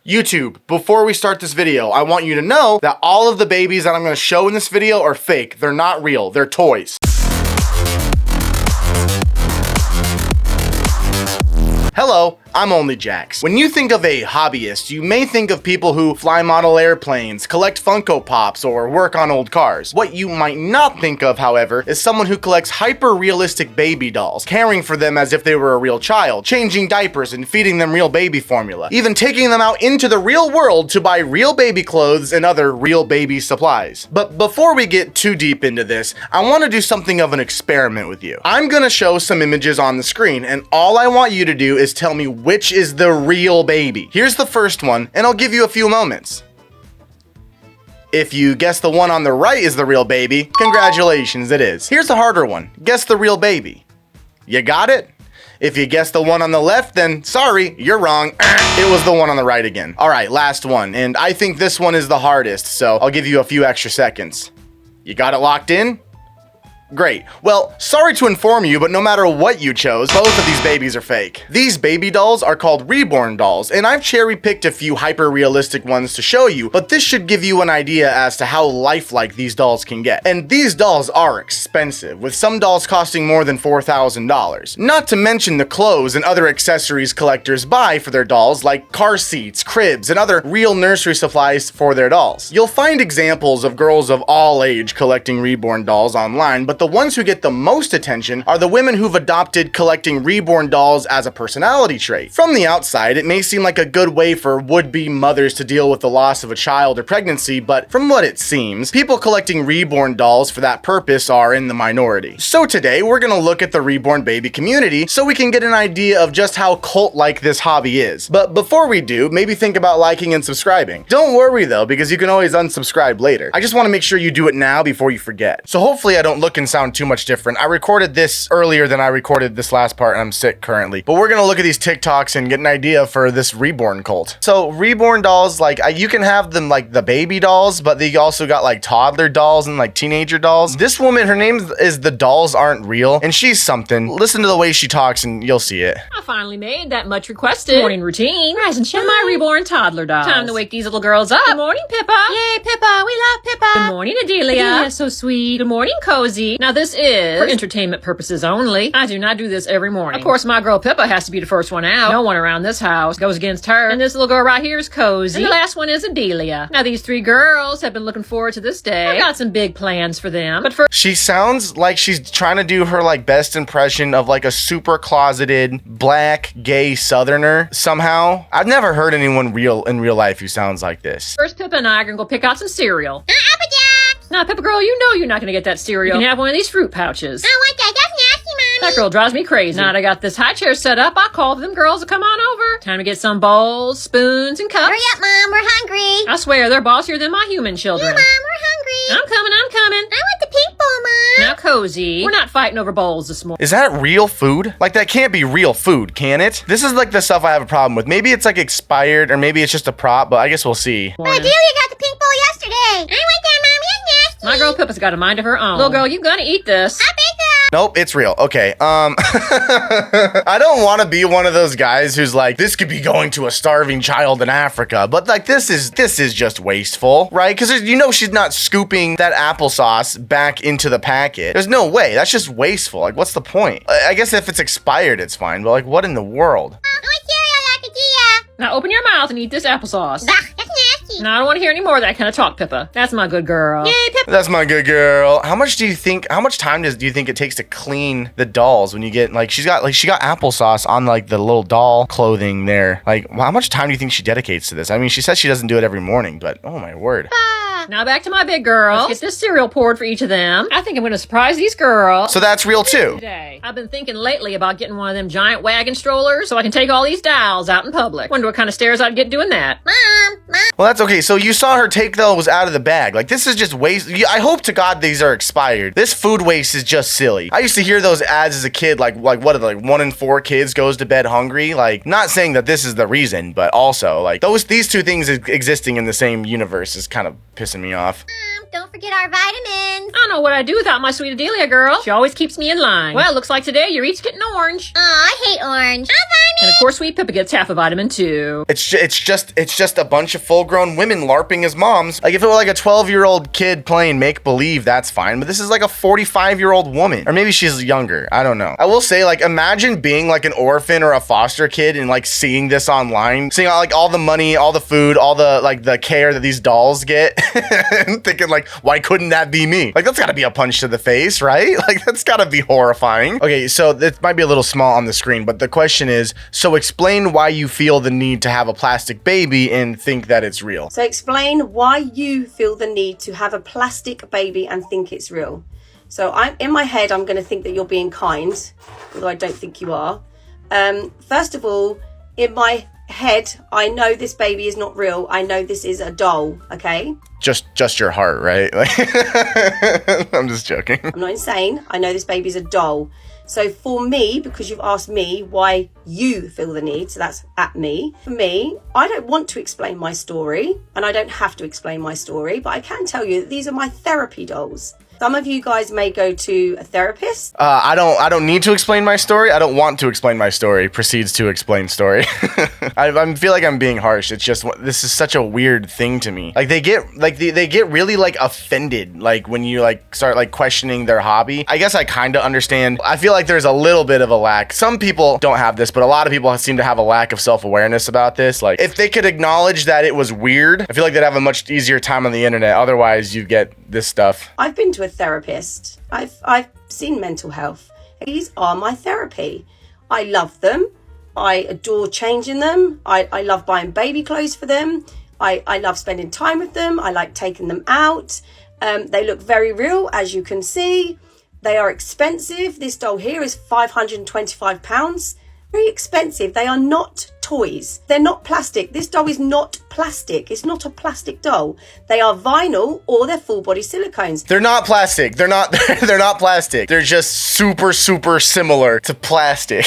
YouTube, before we start this video, I want you to know that all of the babies that I'm going to show in this video are fake. They're not real. They're toys. Hello, I'm Only Jax. When you think of a hobbyist, you may think of people who fly model airplanes, collect Funko Pops, or work on old cars. What you might not think of, however, is someone who collects hyper-realistic baby dolls, caring for them as if they were a real child, changing diapers and feeding them real baby formula, even taking them out into the real world to buy real baby clothes and other real baby supplies. But before we get too deep into this, I want to do something of an experiment with you. I'm gonna show some images on the screen, and all I want you to do is tell me which is the real baby. Here's the first one, and I'll give you a few moments. If you guess the one on the right is the real baby, congratulations, it is. Here's the harder one. Guess the real baby. You got it? If you guess the one on the left, then sorry, you're wrong. It was the one on the right again. All right, last one, and I think this one is the hardest, so I'll give you a few extra seconds. You got it locked in? Great. Well, sorry to inform you, but no matter what you chose, both of these babies are fake. These baby dolls are called Reborn Dolls, and I've cherry-picked a few hyper-realistic ones to show you, but this should give you an idea as to how lifelike these dolls can get. And these dolls are expensive, with some dolls costing more than $4,000. Not to mention the clothes and other accessories collectors buy for their dolls, like car seats, cribs, and other real nursery supplies for their dolls. You'll find examples of girls of all age collecting Reborn Dolls online, but the ones who get the most attention are the women who've adopted collecting Reborn Dolls as a personality trait. From the outside, it may seem like a good way for would-be mothers to deal with the loss of a child or pregnancy, but from what it seems, people collecting Reborn Dolls for that purpose are in the minority. So today, we're gonna look at the reborn baby community so we can get an idea of just how cult-like this hobby is. But before we do, maybe think about liking and subscribing. Don't worry though, because you can always unsubscribe later. I just want to make sure you do it now before you forget. So hopefully I don't look and sound too much different. I recorded this earlier than I recorded this last part, and I'm sick currently. But we're gonna look at these TikToks and get an idea for this reborn cult. So Reborn Dolls, like you can have them like the baby dolls, but they also got like toddler dolls and like teenager dolls. This woman, her name is The Dolls Aren't Real, and she's something. Listen to the way she talks and you'll see it. I finally made that much requested morning routine. Rise and shine. My reborn toddler dolls. Time to wake these little girls up. Good morning, Pippa. Yay, Pippa. We love Pippa. Good morning, Adelia. Adelia, so sweet. Good morning, Cozy. Now this is for entertainment purposes only. I do not do this every morning. Of course, my girl Pippa has to be the first one out. No one around this house goes against her. And this little girl right here is Cozy. And the last one is Adelia. Now these three girls have been looking forward to this day. I got some big plans for them. But first, she sounds like she's trying to do her like best impression of like a super closeted black gay southerner somehow. I've never heard anyone in real life who sounds like this. first Pippa and I are gonna go pick out some cereal. Now, Pippa girl, you know you're not gonna get that cereal. You can have one of these fruit pouches. I want that. That's nasty, Mommy. That girl drives me crazy. Now that I got this high chair set up, I called them girls to come on over. Time to get some bowls, spoons, and cups. Hurry up, Mom. We're hungry. I swear, they're bossier than my human children. Yeah, Mom. We're hungry. I'm coming. I want the pink bowl, Mom. Now, Cozy, we're not fighting over bowls this morning. Is that real food? Like that can't be real food, can it? This is like the stuff I have a problem with. Maybe it's like expired or maybe it's just a prop, but I guess we'll see. Adelia got the pink bowl yesterday. I want that, Mommy. That's nasty. My girl Pippa's got a mind of her own. Little girl, you gonna eat this. I bet so. Nope, it's real. Okay, I don't want to be one of those guys who's like, this could be going to a starving child in Africa, but like this is just wasteful, right? Because you know she's not scooping that applesauce back into the packet. There's no way. That's just wasteful. Like, what's the point? I guess if it's expired, it's fine, but like, what in the world? I want cereal like Adelia. Now open your mouth and eat this applesauce. Ugh, that's nasty. Now I don't want to hear any more of that kind of talk, Pippa. That's my good girl. Yay, Pippa. That's my good girl. How much time do you think it takes to clean the dolls when you get like she got applesauce on like the little doll clothing there? Like, how much time do you think she dedicates to this? I mean, she says she doesn't do it every morning, but oh my word. Now back to my big girls. Let's get this cereal poured for each of them. I think I'm going to surprise these girls. So that's real too. Today. I've been thinking lately about getting one of them giant wagon strollers so I can take all these dolls out in public. Wonder what kind of stares I'd get doing that. Mom. Well, that's okay. So you saw her take those out of the bag. Like, this is just waste. I hope to God these are expired. This food waste is just silly. I used to hear those ads as a kid, like what are they, like 1 in 4 kids goes to bed hungry. Like, not saying that this is the reason, but also like these two things existing in the same universe is kind of pissing me off. Don't forget our vitamins. I don't know what I'd do without my sweet Adelia girl. She always keeps me in line. Well, looks like today you're each getting orange. Aw, I hate orange. And of course, Sweet Pippa gets half a vitamin too. It's just a bunch of full-grown women LARPing as moms. Like, if it were like a 12-year-old kid playing make-believe, that's fine. But this is like a 45-year-old woman. Or maybe she's younger. I don't know. I will say, like, imagine being like an orphan or a foster kid and like seeing this online, seeing like all the money, all the food, all the like the care that these dolls get, and thinking like, why couldn't that be me? Like, that's gotta be a punch to the face, right? Like, that's gotta be horrifying. Okay, so this might be a little small on the screen, but the question is, so explain why you feel the need to have a plastic baby and think that it's real. So explain why you feel the need to have a plastic baby and think it's real. So in my head, I'm going to think that you're being kind, although I don't think you are. First of all, in my head, I know this baby is not real. I know this is a doll, okay? Just your heart, right? Like, I'm just joking. I'm not insane. I know this baby is a doll. So for me, because you've asked me why you feel the need, so that's at me. For me, I don't want to explain my story, and I don't have to explain my story, but I can tell you that these are my therapy dolls. Some of you guys may go to a therapist. I don't need to explain my story. I don't want to explain my story. Proceeds to explain story. I feel like I'm being harsh. It's just, this is such a weird thing to me. Like, they get really like offended, like when you like start like questioning their hobby. I guess I kind of understand. I feel like there's a little bit of a lack. Some people don't have this, but a lot of people seem to have a lack of self-awareness about this. Like, if they could acknowledge that it was weird, I feel like they'd have a much easier time on the internet. Otherwise, you get this stuff. I've been to a therapist. I've seen mental health. These are my therapy. I love them. I adore changing them. I love buying baby clothes for them. I love spending time with them. I like taking them out. They look very real, as you can see. They are expensive. This doll here is £525. Very expensive. They are not toys. They're not plastic. This doll is not plastic. It's not a plastic doll. They are vinyl or they're full body silicones. They're not plastic. They're not plastic. They're just super similar to plastic.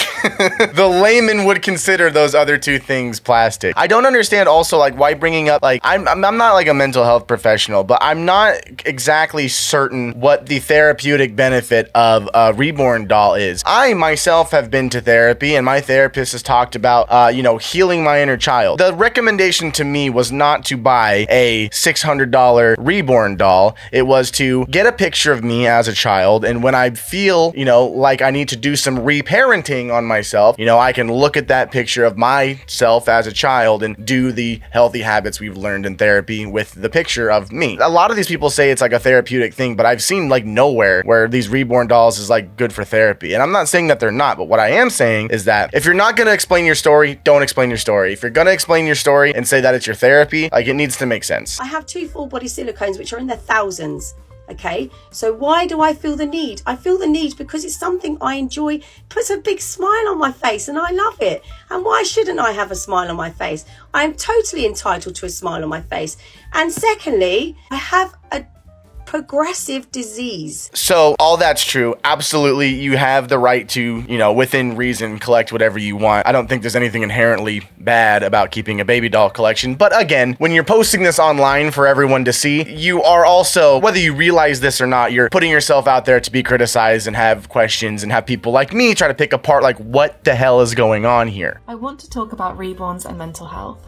The layman would consider those other two things plastic. I don't understand also like why bringing up, like, I'm not like a mental health professional, but I'm not exactly certain what the therapeutic benefit of a Reborn doll is. I myself have been to therapy, and my therapist has talked about healing my inner child. The recommendation to me was not to buy a $600 Reborn doll. It was to get a picture of me as a child, and when I feel, like I need to do some reparenting on myself, I can look at that picture of myself as a child and do the healthy habits we've learned in therapy with the picture of me. A lot of these people say it's like a therapeutic thing, but I've seen like nowhere where these Reborn dolls is like good for therapy. And I'm not saying that they're not, but what I am saying is that if you're not going to explain your story, don't explain your story. If you're going to explain your story and say that it's your therapy, like, it needs to make sense. I have 2 full body silicones which are in their thousands. Okay, so why do I feel the need? I feel the need because it's something I enjoy. It puts a big smile on my face and I love it. And why shouldn't I have a smile on my face? I am totally entitled to a smile on my face. And secondly, I have a progressive disease. So all that's true. Absolutely. You have the right to, within reason, collect whatever you want. I don't think there's anything inherently bad about keeping a baby doll collection. But again, when you're posting this online for everyone to see, you are also, whether you realize this or not, you're putting yourself out there to be criticized and have questions and have people like me try to pick apart, like, what the hell is going on here? I want to talk about reborns and mental health.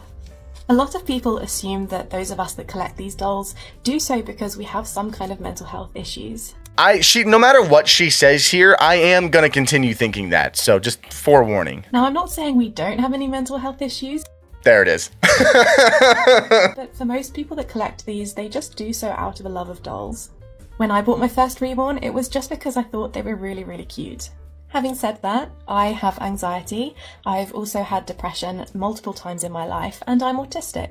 A lot of people assume that those of us that collect these dolls do so because we have some kind of mental health issues. No matter what she says here, I am gonna continue thinking that, so just forewarning. Now, I'm not saying we don't have any mental health issues. There it is. But for most people that collect these, they just do so out of a love of dolls. When I bought my first Reborn, it was just because I thought they were really, really cute. Having said that, I have anxiety, I've also had depression multiple times in my life, and I'm autistic.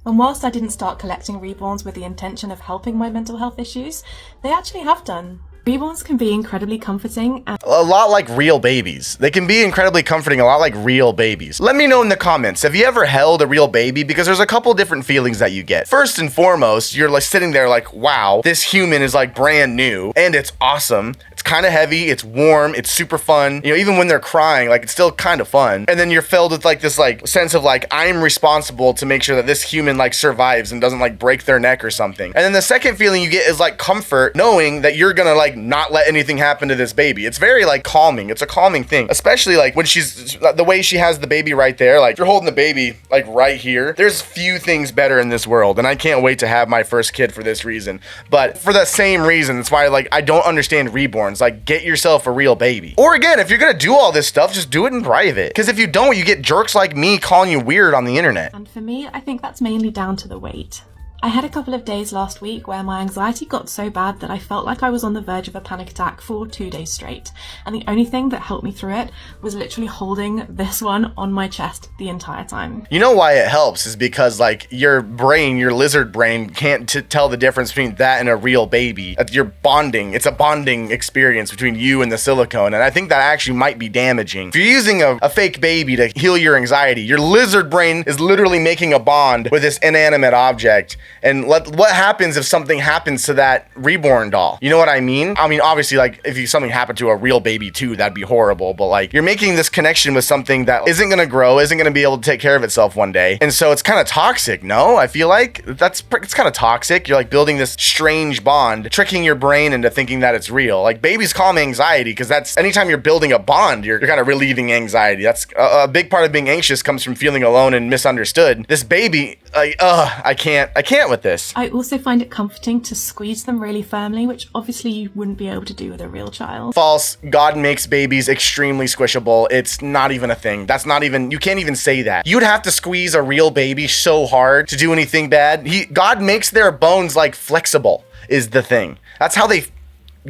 And whilst I didn't start collecting Reborns with the intention of helping my mental health issues, they actually have done. Reborns can be incredibly comforting and A lot like real babies. They can be incredibly comforting, a lot like real babies. Let me know in the comments, have you ever held a real baby? Because there's a couple different feelings that you get. First and foremost, you're like sitting there like, wow, this human is like brand new and it's awesome. It's kind of heavy, it's warm, it's super fun. You know, even when they're crying, like it's still kind of fun. And then you're filled with like this like sense of like, I'm responsible to make sure that this human like survives and doesn't like break their neck or something. And then the second feeling you get is like comfort, knowing that you're gonna like not let anything happen to this baby. It's very like calming. It's a calming thing, especially like when she's the way she has the baby right there. Like if you're holding the baby like right here, there's few things better in this world, and I can't wait to have my first kid for this reason. But for the same reason, that's why like I don't understand reborns. Like, get yourself a real baby. Or again, if you're gonna do all this stuff, just do it in private. Because if you don't, you get jerks like me calling you weird on the internet. for me, I think that's mainly down to the weight. I had a couple of days last week where my anxiety got so bad that I felt like I was on the verge of a panic attack for 2 days straight, and the only thing that helped me through it was literally holding this one on my chest the entire time. You know why it helps is because like your brain, your lizard brain can't tell the difference between that and a real baby. You're bonding. It's a bonding experience between you and the silicone, and I think that actually might be damaging. If you're using a fake baby to heal your anxiety, your lizard brain is literally making a bond with this inanimate object. And what happens if something happens to that reborn doll? You know what I mean? I mean, obviously, like, if something happened to a real baby too, that'd be horrible. But like, you're making this connection with something that isn't gonna grow, isn't gonna be able to take care of itself one day. And so it's kind of toxic, no? I feel like it's kind of toxic. You're like building this strange bond, tricking your brain into thinking that it's real. Like, babies calm anxiety, because that's anytime you're building a bond, you're kind of relieving anxiety. That's a big part of being anxious comes from feeling alone and misunderstood. This baby, like, I can't with this. I also find it comforting to squeeze them really firmly, which obviously you wouldn't be able to do with a real child. False. God makes babies extremely squishable. It's not even a thing. That's not even, you can't even say that. You'd have to squeeze a real baby so hard to do anything bad. God makes their bones like flexible is the thing. That's how they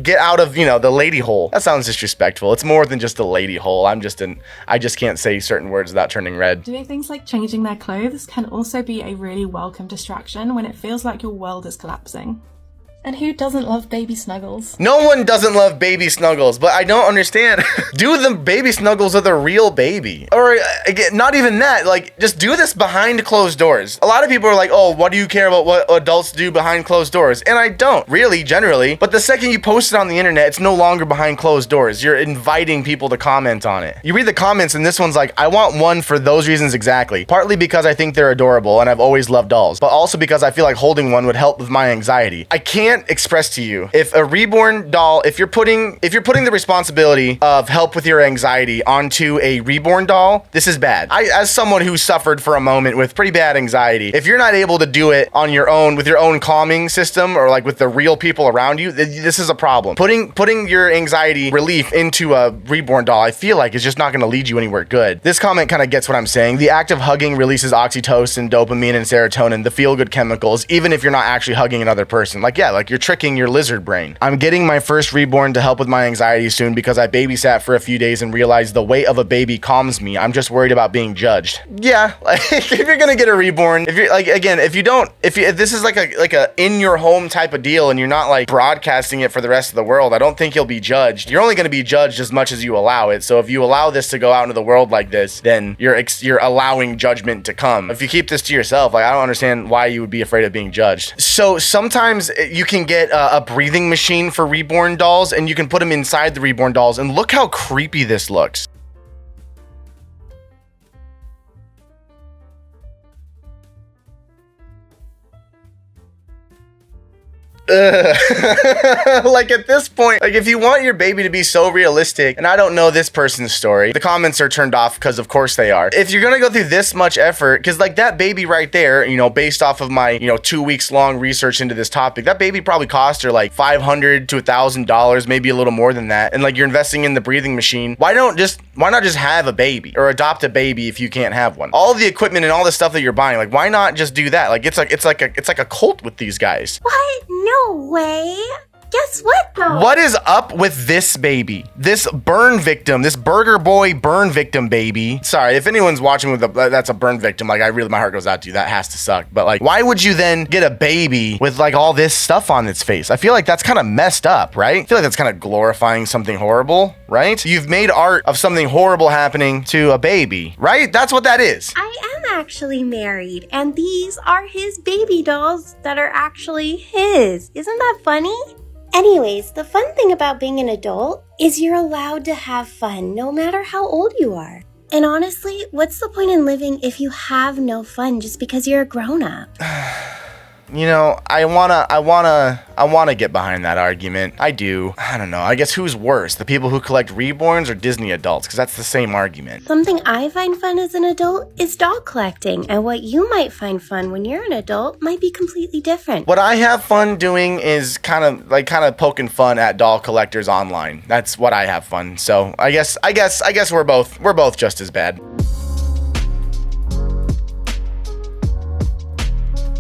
get out of, you know, the lady hole. That sounds disrespectful. It's more than just a lady hole. I just can't say certain words without turning red. Doing things like changing their clothes can also be a really welcome distraction when it feels like your world is collapsing. And who doesn't love baby snuggles? No one doesn't love baby snuggles, but I don't understand. Do the baby snuggles with a real baby. Or again, not even that, like just do this behind closed doors. A lot of people are like, oh, what do you care about what adults do behind closed doors? And I don't really, generally, but the second you post it on the internet, it's no longer behind closed doors. You're inviting people to comment on it. You read the comments and this one's like, I want one for those reasons exactly. Partly because I think they're adorable and I've always loved dolls, but also because I feel like holding one would help with my anxiety. I can't express to you, if a reborn doll, if you're putting the responsibility of help with your anxiety onto a reborn doll, this is bad. As someone who suffered for a moment with pretty bad anxiety, if you're not able to do it on your own with your own calming system or like with the real people around you, this is a problem. Putting your anxiety relief into a reborn doll, I feel like is just not going to lead you anywhere good. This comment kind of gets what I'm saying. The act of hugging releases oxytocin, dopamine, and serotonin, the feel-good chemicals, even if you're not actually hugging another person. Like, yeah, like you're tricking your lizard brain. I'm getting my first reborn to help with my anxiety soon because I babysat for a few days and realized the weight of a baby calms me. I'm just worried about being judged. Yeah, like if you're gonna get a reborn, if you're like, again, if this is like a in your home type of deal and you're not like broadcasting it for the rest of the world, I don't think you'll be judged. You're only gonna be judged as much as you allow it. So if you allow this to go out into the world like this, then you're allowing judgment to come. If you keep this to yourself, like I don't understand why you would be afraid of being judged. So sometimes you can get a breathing machine for reborn dolls and you can put them inside the reborn dolls, and look how creepy this looks. Like at this point, like if you want your baby to be so realistic, and I don't know this person's story, the comments are turned off because of course they are. If you're gonna go through this much effort, because like that baby right there, you know, based off of my 2 weeks long research into this topic, that baby probably cost her like $500 to $1,000, maybe a little more than that. And like you're investing in the breathing machine. Why not just have a baby or adopt a baby if you can't have one? All the equipment and all the stuff that you're buying, like why not just do that? Like it's like a cult with these guys. What? No way. guess what though? What is up with this baby? This burn victim, this burger boy burn victim baby. Sorry, if anyone's watching with that's a burn victim, like my heart goes out to you. That has to suck. But like, why would you then get a baby with like all this stuff on its face? I feel like that's kind of messed up, right? I feel like that's kind of glorifying something horrible, right? You've made art of something horrible happening to a baby, right? That's what that is. I am actually married, and these are his baby dolls that are actually his. Isn't that funny? Anyways, the fun thing about being an adult is you're allowed to have fun no matter how old you are. And honestly, what's the point in living if you have no fun just because you're a grown-up? You know, I wanna get behind that argument. I do. I don't know. I guess who's worse, the people who collect reborns or Disney adults? Because that's the same argument. Something I find fun as an adult is doll collecting, and what you might find fun when you're an adult might be completely different. What I have fun doing is kind of poking fun at doll collectors online. That's what I have fun. So I guess we're both just as bad.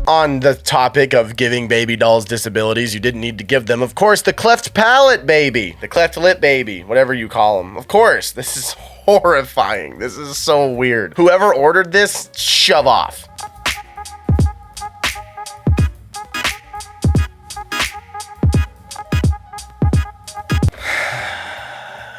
On the topic of giving baby dolls disabilities you didn't need to give them, of course, the cleft palate baby, the cleft lip baby, whatever you call them. Of course, this is horrifying. This is so weird. Whoever ordered this, shove off.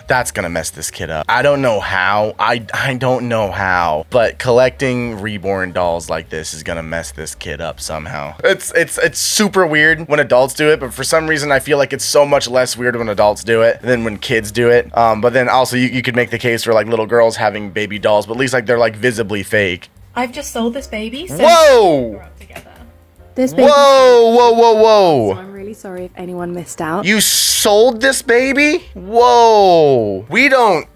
That's gonna mess this kid up. I don't know how. I don't know how. But collecting reborn dolls like this is gonna mess this kid up somehow. It's super weird when adults do it, but for some reason I feel like it's so much less weird when adults do it than when kids do it. But then also you could make the case for like little girls having baby dolls, but at least like they're like visibly fake. I've just sold this baby. So Whoa! we're up together. This baby. Whoa! So I'm really sorry if anyone missed out. You sold this baby? Whoa! We don't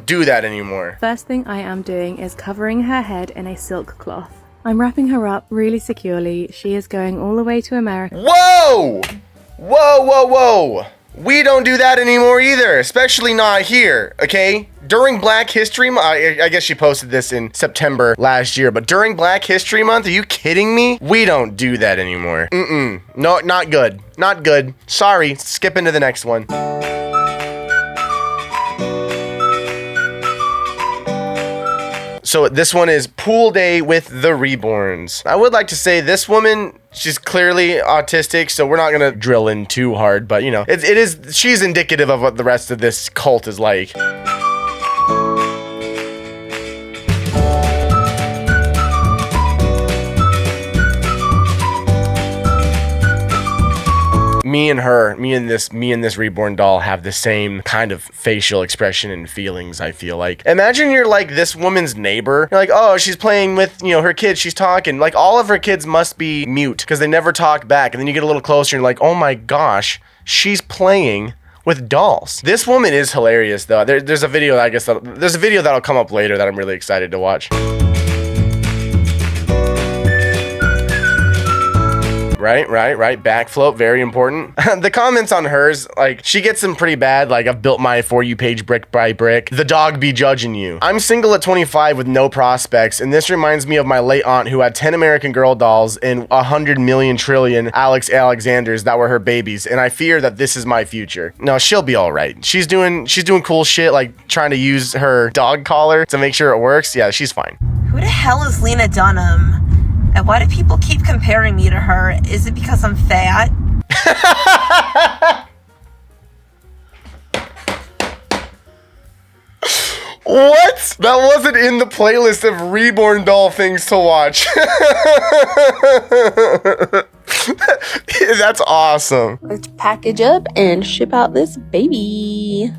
do that anymore. First thing I am doing is covering her head in a silk cloth. I'm wrapping her up really securely. She is going all the way to America. Whoa! We don't do that anymore either, especially not here, okay? During Black History Month, I guess she posted this in September last year, but during Black History Month, are you kidding me? We don't do that anymore. No, not good. Not good. Sorry, skip into the next one. So this one is Pool Day with the Reborns. I would like to say this woman, she's clearly autistic, so we're not gonna drill in too hard, but you know, she's indicative of what the rest of this cult is like. Me and this reborn doll have the same kind of facial expression and feelings, I feel like. Imagine you're like this woman's neighbor. You're like, oh, she's playing with, you know, her kids, she's talking. Like all of her kids must be mute because they never talk back. And then you get a little closer and you're like, oh my gosh, she's playing with dolls. This woman is hilarious though. There's a video that'll come up later that I'm really excited to watch. Right. Back float, very important. The comments on hers, like, she gets them pretty bad. Like, I've built my For You page brick by brick. The dog be judging you. I'm single at 25 with no prospects, and this reminds me of my late aunt who had 10 American Girl dolls and 100 million trillion Alex Alexanders that were her babies, and I fear that this is my future. No, she'll be all right. She's doing cool shit, like trying to use her dog collar to make sure it works. Yeah, she's fine. Who the hell is Lena Dunham? And why do people keep comparing me to her? Is it because I'm fat? What? That wasn't in the playlist of Reborn Doll things to watch. That's awesome. Let's package up and ship out this baby.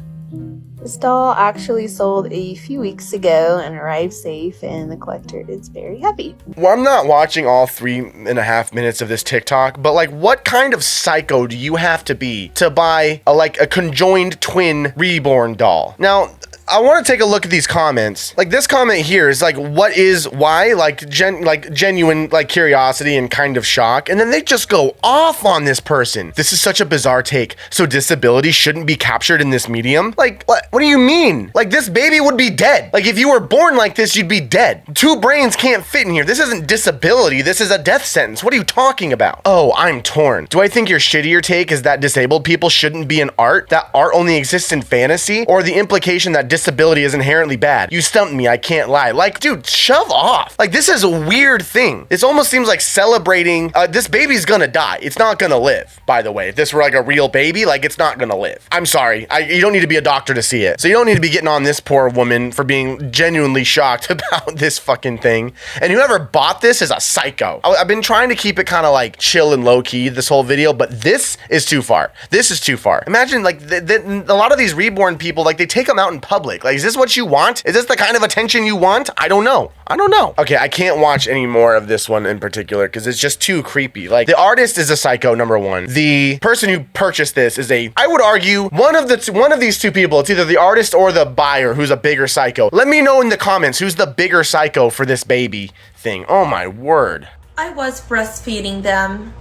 This doll actually sold a few weeks ago and arrived safe, and the collector is very happy. Well, I'm not watching all 3.5 minutes of this TikTok, but like, what kind of psycho do you have to be to buy a conjoined twin reborn doll? Now, I want to take a look at these comments. Like this comment here is like, why? Like genuine like curiosity and kind of shock. And then they just go off on this person. This is such a bizarre take. So disability shouldn't be captured in this medium? Like, what do you mean? Like this baby would be dead. Like if you were born like this, you'd be dead. 2 brains can't fit in here. This isn't disability. This is a death sentence. What are you talking about? Oh, I'm torn. Do I think your shittier take is that disabled people shouldn't be in art? That art only exists in fantasy? Or the implication that disability is inherently bad? You stumped me, I can't lie. Like, dude, shove off. Like, this is a weird thing. This almost seems like celebrating, this baby's gonna die. It's not gonna live, by the way. If this were like a real baby, like, it's not gonna live. I'm sorry. You don't need to be a doctor to see it. So you don't need to be getting on this poor woman for being genuinely shocked about this fucking thing. And whoever bought this is a psycho. I've been trying to keep it kind of like chill and low key this whole video, but this is too far. This is too far. Imagine like a lot of these reborn people, like they take them out in public. Like, is this what you want? Is this the kind of attention you want? I don't know. I don't know. Okay, I can't watch any more of this one in particular because it's just too creepy. Like, the artist is a psycho, number one. The person who purchased this is I would argue, one of these two people, it's either the artist or the buyer who's a bigger psycho. Let me know in the comments who's the bigger psycho for this baby thing. Oh my word. I was breastfeeding them,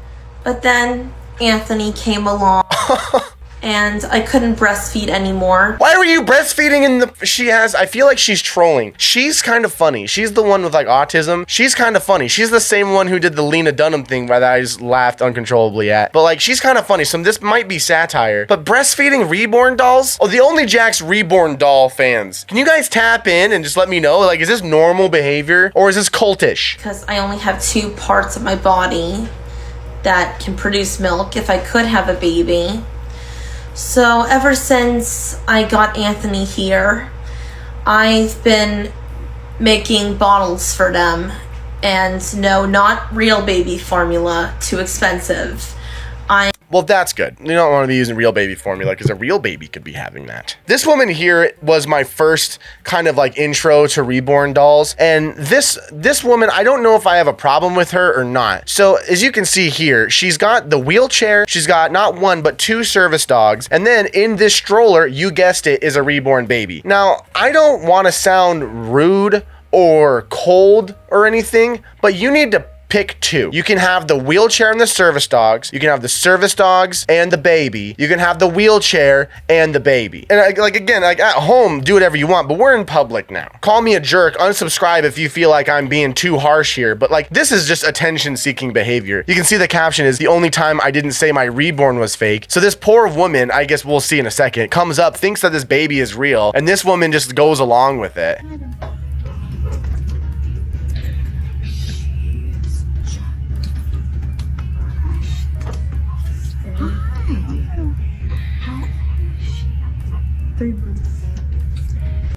but then Anthony came along and I couldn't breastfeed anymore. Why were you breastfeeding I feel like she's trolling. She's kind of funny. She's the one with like autism. She's kind of funny. She's the same one who did the Lena Dunham thing that I just laughed uncontrollably at. But like, she's kind of funny. So this might be satire. But breastfeeding Reborn Dolls? Oh, the only Jack's Reborn Doll fans. Can you guys tap in and just let me know? Like, is this normal behavior or is this cultish? Because I only have 2 parts of my body that can produce milk if I could have a baby. So ever since I got Anthony here, I've been making bottles for them. And no, not real baby formula, too expensive. Well, that's good. You don't want to be using real baby formula because a real baby could be having that. This woman here was my first kind of like intro to Reborn Dolls. And this woman, I don't know if I have a problem with her or not. So as you can see here, she's got the wheelchair. She's got not 1, but 2 service dogs. And then in this stroller, you guessed it, is a reborn baby. Now, I don't want to sound rude or cold or anything, but you need to pick 2. You can have the wheelchair and the service dogs. You can have the service dogs and the baby. You can have the wheelchair and the baby. And like again, like at home, do whatever you want, but we're in public now. Call me a jerk, unsubscribe if you feel like I'm being too harsh here, but like this is just attention-seeking behavior. You can see the caption is, the only time I didn't say my reborn was fake. So this poor woman, I guess we'll see in a second, comes up, thinks that this baby is real, and this woman just goes along with it.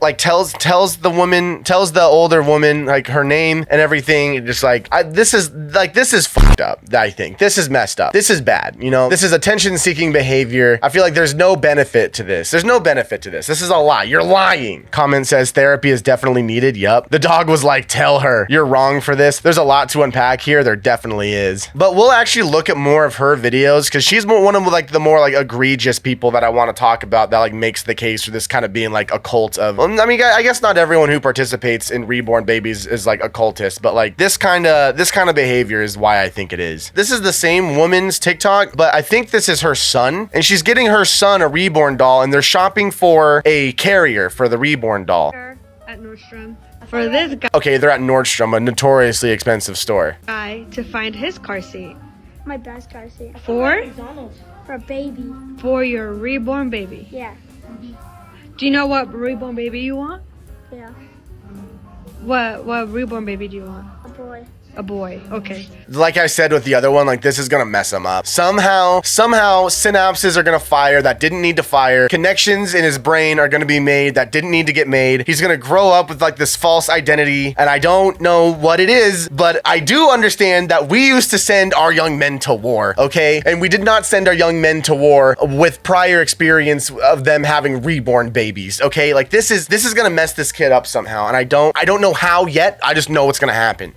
Like tells the older woman like her name and everything, and just like this is fucked up. I think this is messed up. This is bad. You know, this is attention-seeking behavior. I feel like there's no benefit to this. There's no benefit to this. This is a lie. You're lying. Comment says therapy is definitely needed. Yup. The dog was like, tell her you're wrong for this. There's a lot to unpack here. There definitely is. But we'll actually look at more of her videos because she's one of like the more like egregious people that I want to talk about that like makes the case for this kind of being like a cult of. I mean, I guess not everyone who participates in reborn babies is like a cultist, but like this kind of behavior is why I think it is. This is the same woman's TikTok, but I think this is her son, and she's getting her son a reborn doll, and they're shopping for a carrier for the reborn doll. At Nordstrom for this Okay, they're at Nordstrom, a notoriously expensive store. guy to find his car seat My dad's car seat. for For a baby. for your reborn baby. Yeah. Do you know what reborn baby you want? Yeah. What reborn baby do you want? A boy. A boy. Okay. Like I said with the other one, like this is gonna mess him up. Somehow synapses are gonna fire that didn't need to fire. Connections in his brain are gonna be made that didn't need to get made. He's gonna grow up with like this false identity, and I don't know what it is, but I do understand that we used to send our young men to war, okay? And we did not send our young men to war with prior experience of them having reborn babies, okay? Like this is gonna mess this kid up somehow, and I don't know how yet. I just know what's gonna happen.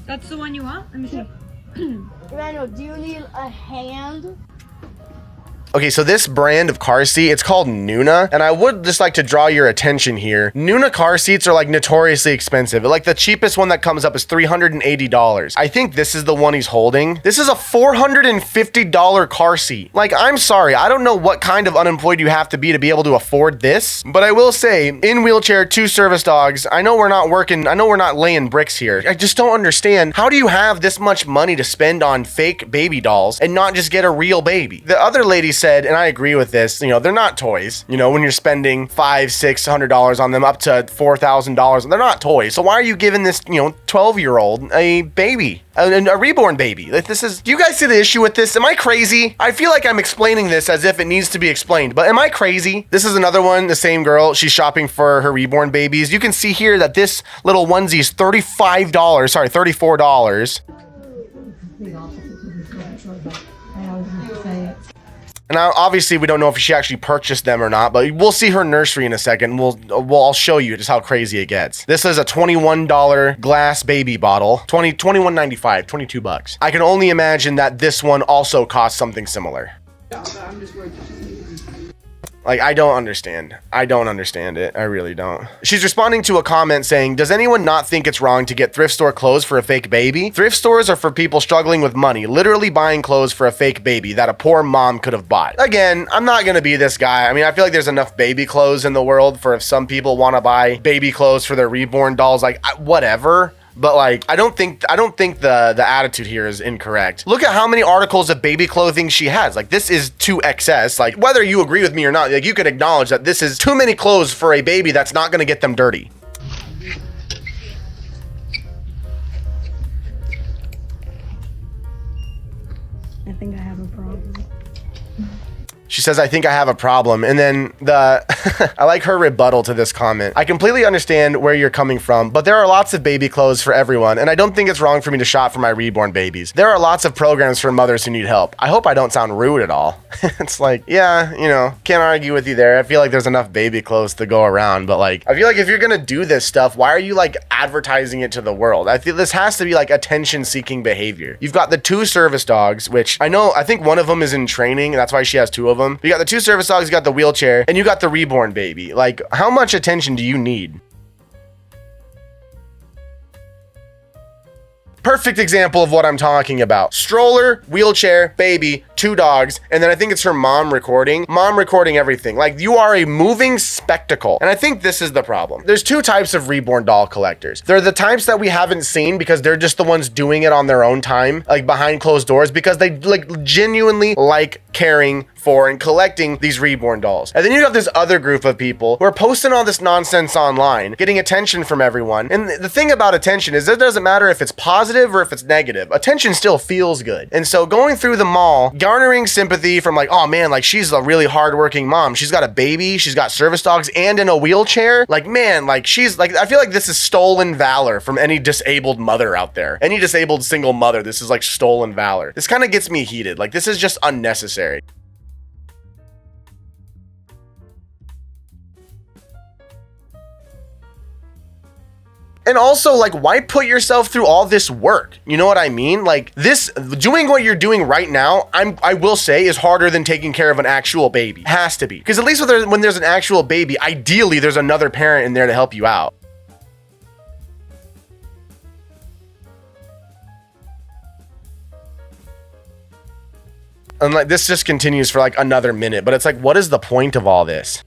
That's the one you want? Let me see. Randall, do you need a hand? Okay, so this brand of car seat, it's called Nuna, and I would just like to draw your attention here. Nuna car seats are like notoriously expensive. Like the cheapest one that comes up is $380. I think this is the one he's holding. This is a $450 car seat. Like, I'm sorry, I don't know what kind of unemployed you have to be able to afford this, but I will say, in wheelchair, 2 service dogs, I know we're not laying bricks here. I just don't understand, how do you have this much money to spend on fake baby dolls and not just get a real baby? The other lady said, and I agree with this, you know, they're not toys. You know, when you're spending $500-$600 on them up to $4,000, they're not toys. So why are you giving this, you know, 12-year-old a baby? A reborn baby? Like, this is, do you guys see the issue with this? Am I crazy? I feel like I'm explaining this as if it needs to be explained, but am I crazy? This is another one, the same girl, she's shopping for her reborn babies. You can see here that this little onesie is $34. And now, obviously, we don't know if she actually purchased them or not, but we'll see her nursery in a second. I'll show you just how crazy it gets. This is a $21 glass baby bottle, $21.95, $22. I can only imagine that this one also costs something similar. Like, I don't understand. I don't understand it. I really don't. She's responding to a comment saying, does anyone not think it's wrong to get thrift store clothes for a fake baby? Thrift stores are for people struggling with money, literally buying clothes for a fake baby that a poor mom could have bought. Again, I'm not gonna be this guy. I mean, I feel like there's enough baby clothes in the world for if some people want to buy baby clothes for their reborn dolls, like, whatever. But like, I don't think the attitude here is incorrect. Look at how many articles of baby clothing she has. Like, this is too excess. Like, whether you agree with me or not, like, you could acknowledge that this is too many clothes for a baby that's not gonna get them dirty. I think I have a problem. She says, I think I have a problem. And then I like her rebuttal to this comment. I completely understand where you're coming from, but there are lots of baby clothes for everyone, and I don't think it's wrong for me to shop for my reborn babies. There are lots of programs for mothers who need help. I hope I don't sound rude at all. It's like, yeah, you know, can't argue with you there. I feel like there's enough baby clothes to go around, but like, I feel like if you're gonna do this stuff, why are you like advertising it to the world? I feel this has to be like attention-seeking behavior. You've got the 2 service dogs, which I think one of them is in training, and that's why she has 2 of them. You got the 2 service dogs, you got the wheelchair, and you got the reborn baby. Like, how much attention do you need? Perfect example of what I'm talking about. Stroller, wheelchair, baby, 2 dogs, and then I think it's her mom recording everything. Like, you are a moving spectacle. And I think this is the problem. There's 2 types of reborn doll collectors. They're the types that we haven't seen because they're just the ones doing it on their own time, like behind closed doors, because they like genuinely like caring for and collecting these reborn dolls. And then you have this other group of people who are posting all this nonsense online, getting attention from everyone. And the thing about attention is it doesn't matter if it's positive or if it's negative. Attention still feels good. And so going through the mall, garnering sympathy from like, oh man, like she's a really hardworking mom. She's got a baby, she's got service dogs and in a wheelchair. Like, man, like she's like, I feel like this is stolen valor from any disabled mother out there. Any disabled single mother, this is like stolen valor. This kind of gets me heated. Like, this is just unnecessary. And also, like, why put yourself through all this work? You know what I mean? Like, this, doing what you're doing right now, I will say, is harder than taking care of an actual baby. It has to be. Because at least when there's an actual baby, ideally, there's another parent in there to help you out. And like, this just continues for like another minute, but it's like, what is the point of all this?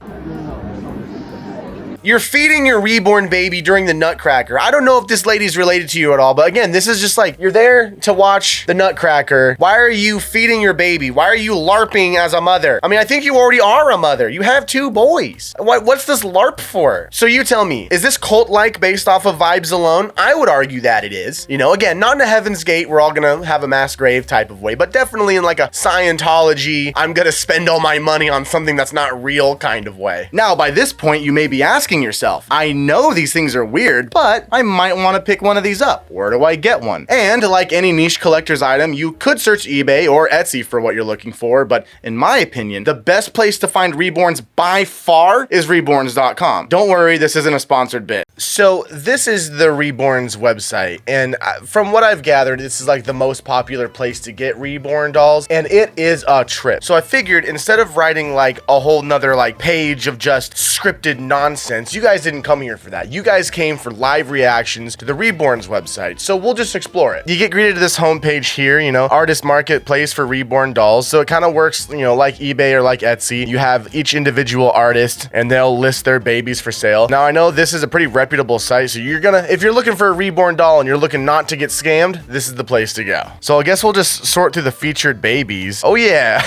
You're feeding your reborn baby during the Nutcracker. I don't know if this lady's related to you at all, but again, this is just like, you're there to watch the Nutcracker. Why are you feeding your baby? Why are you LARPing as a mother? I mean, I think you already are a mother. You have 2 boys. What's this LARP for? So you tell me, is this cult-like based off of vibes alone? I would argue that it is. You know, again, not in a Heaven's Gate, we're all gonna have a mass grave type of way, but definitely in like a Scientology, I'm gonna spend all my money on something that's not real kind of way. Now, by this point, you may be asking asking yourself, I know these things are weird, but I might want to pick one of these up. Where do I get one? And like any niche collector's item, you could search eBay or Etsy for what you're looking for, but in my opinion, the best place to find Reborns by far is reborns.com. Don't worry, this isn't a sponsored bit. So this is the Reborns website, and from what I've gathered, this is like the most popular place to get Reborn dolls, and it is a trip. So I figured instead of writing like a whole nother like page of just scripted nonsense, you guys didn't come here for that. You guys came for live reactions to the Reborns website, so we'll just explore it. You get greeted to this homepage here, you know, artist marketplace for Reborn dolls. So it kind of works, you know, like eBay or like Etsy. You have each individual artist and they'll list their babies for sale. Now I know this is a pretty reputable site, so if you're looking for a Reborn doll and you're looking not to get scammed, this is the place to go. So I guess we'll just sort through the featured babies. Oh yeah.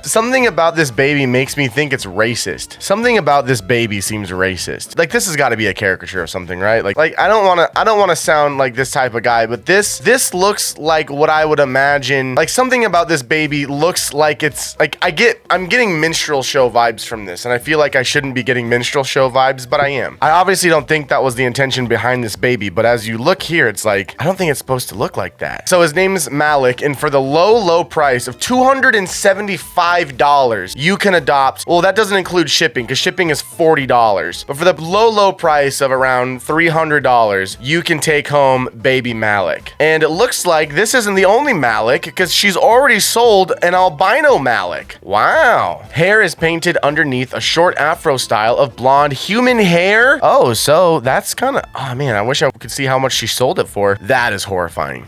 Something about this baby makes me think it's racist. Something about this baby seems racist. Like this has got to be a caricature of something, right? Like I don't want to sound like this type of guy, but this looks like what I would imagine. Like something about this baby looks like it's like I'm getting minstrel show vibes from this, and I feel like I shouldn't be getting minstrel show vibes, but I am. I obviously don't think that was the intention behind this baby, but as you look here, it's like I don't think it's supposed to look like that. So his name is Malik, and for the low price of $275, you can adopt. Well, that doesn't include shipping because shipping is $40, but for the low price of around $300, you can take home baby Malik. And it looks like this isn't the only Malik because she's already sold an albino Malik. Wow. Hair is painted underneath a short afro style of blonde human hair. Oh, so that's kind of, oh man, I wish I could see how much she sold it for. That is horrifying.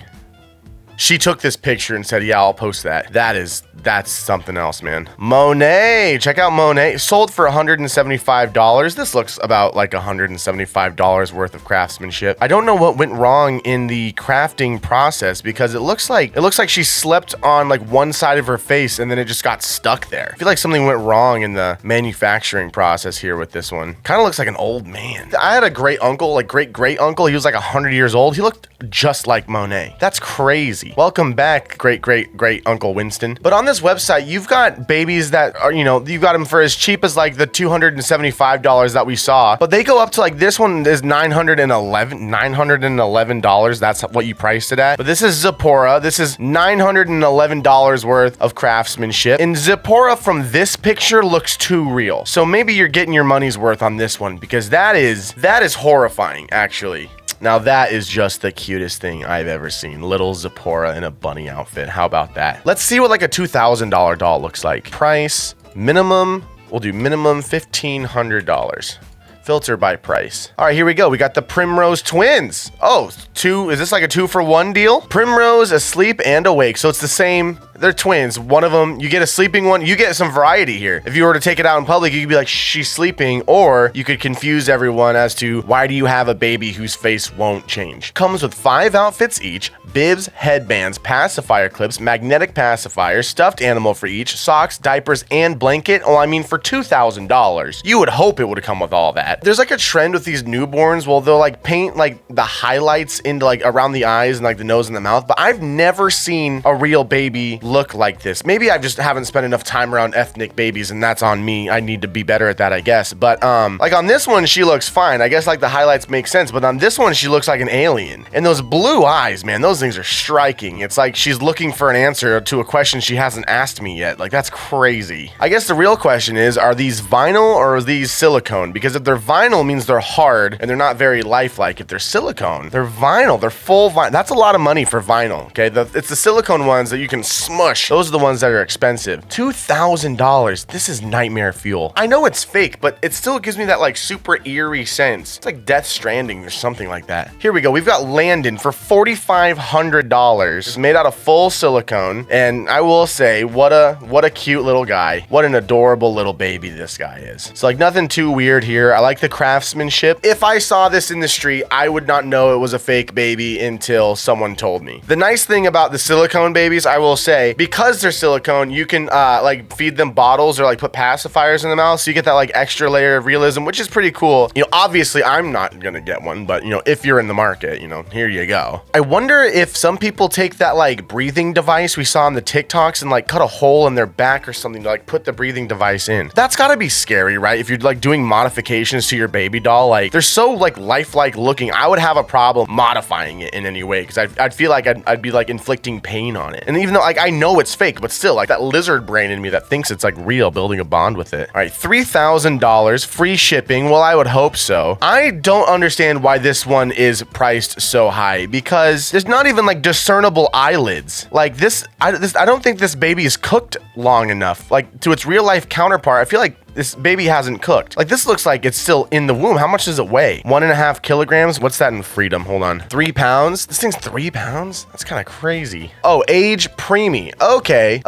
She took this picture and said, yeah, I'll post that. That's something else, man. Monet, check out Monet. Sold for $175. This looks about like $175 worth of craftsmanship. I don't know what went wrong in the crafting process because it looks like she slept on like one side of her face and then it just got stuck there. I feel like something went wrong in the manufacturing process here with this one. Kind of looks like an old man. I had a great uncle, like great uncle. He was like 100 years old. He looked just like Monet. That's crazy. Welcome back, great Uncle Winston. But on this website, you've got babies that are, you know, you've got them for as cheap as like the $275 that we saw, but they go up to like this one is $911. That's what you priced it at. But this is Zipporah. This is $911 worth of craftsmanship. And Zipporah from this picture looks too real. So maybe you're getting your money's worth on this one because that is horrifying, actually. Now that is just the cutest thing I've ever seen. Little Zipporah in a bunny outfit. How about that? Let's see what like a $2,000 doll looks like. Price, minimum, we'll do minimum $1,500. Filter by price. All right, here we go. We got the Primrose twins. Oh, is this like a 2-for-1 deal? Primrose, asleep and awake. So it's the same. They're twins. One of them, you get a sleeping one. You get some variety here. If you were to take it out in public, you could be like, she's sleeping, or you could confuse everyone as to why do you have a baby whose face won't change. Comes with 5 outfits each, bibs, headbands, pacifier clips, magnetic pacifiers, stuffed animal for each, socks, diapers, and blanket. Oh, I mean, for $2,000. You would hope it would have come with all that. There's like a trend with these newborns. Well, they'll like paint like the highlights into like around the eyes and like the nose and the mouth, but I've never seen a real baby look like this. Maybe I just haven't spent enough time around ethnic babies and that's on me. I need to be better at that, I guess. But like on this one, she looks fine. I guess like the highlights make sense, but on this one, she looks like an alien. And those blue eyes, man, those things are striking. It's like she's looking for an answer to a question she hasn't asked me yet. Like that's crazy. I guess the real question is, are these vinyl or are these silicone? Because if they're vinyl, means they're hard and they're not very lifelike. If they're silicone, they're vinyl. They're full vinyl. That's a lot of money for vinyl, okay? It's the silicone ones that you can smush. Those are the ones that are expensive. $2,000. This is nightmare fuel. I know it's fake, but it still gives me that like super eerie sense. It's like Death Stranding or something like that. Here we go. We've got Landon for $4,500. It's made out of full silicone. And I will say, what a cute little guy. What an adorable little baby this guy is. So like nothing too weird here. I like the craftsmanship. If I saw this in the street, I would not know it was a fake baby until someone told me. The nice thing about the silicone babies, I will say, way, because they're silicone, you can like feed them bottles or like put pacifiers in the mouth, so you get that like extra layer of realism, which is pretty cool. You know, obviously I'm not gonna get one, but you know, if you're in the market, you know, here you go. I wonder if some people take that like breathing device we saw on the TikToks and like cut a hole in their back or something to like put the breathing device in. That's gotta be scary, right? If you're like doing modifications to your baby doll, like they're so like lifelike looking, I would have a problem modifying it in any way, because I'd feel like I'd be like inflicting pain on it. And even though like I know it's fake, but still like that lizard brain in me that thinks it's like real, building a bond with it. All right, $3,000, free shipping. Well, I would hope so. I don't understand why this one is priced so high, because there's not even like discernible eyelids. Like this, I don't think this baby is cooked long enough. Like to its real life counterpart, I feel like this baby hasn't cooked. Like this looks like it's still in the womb. How much does it weigh? 1.5 kilograms. What's that in freedom? Hold on. 3 pounds? This thing's 3 pounds? That's kind of crazy. Oh, age preemie. Okay.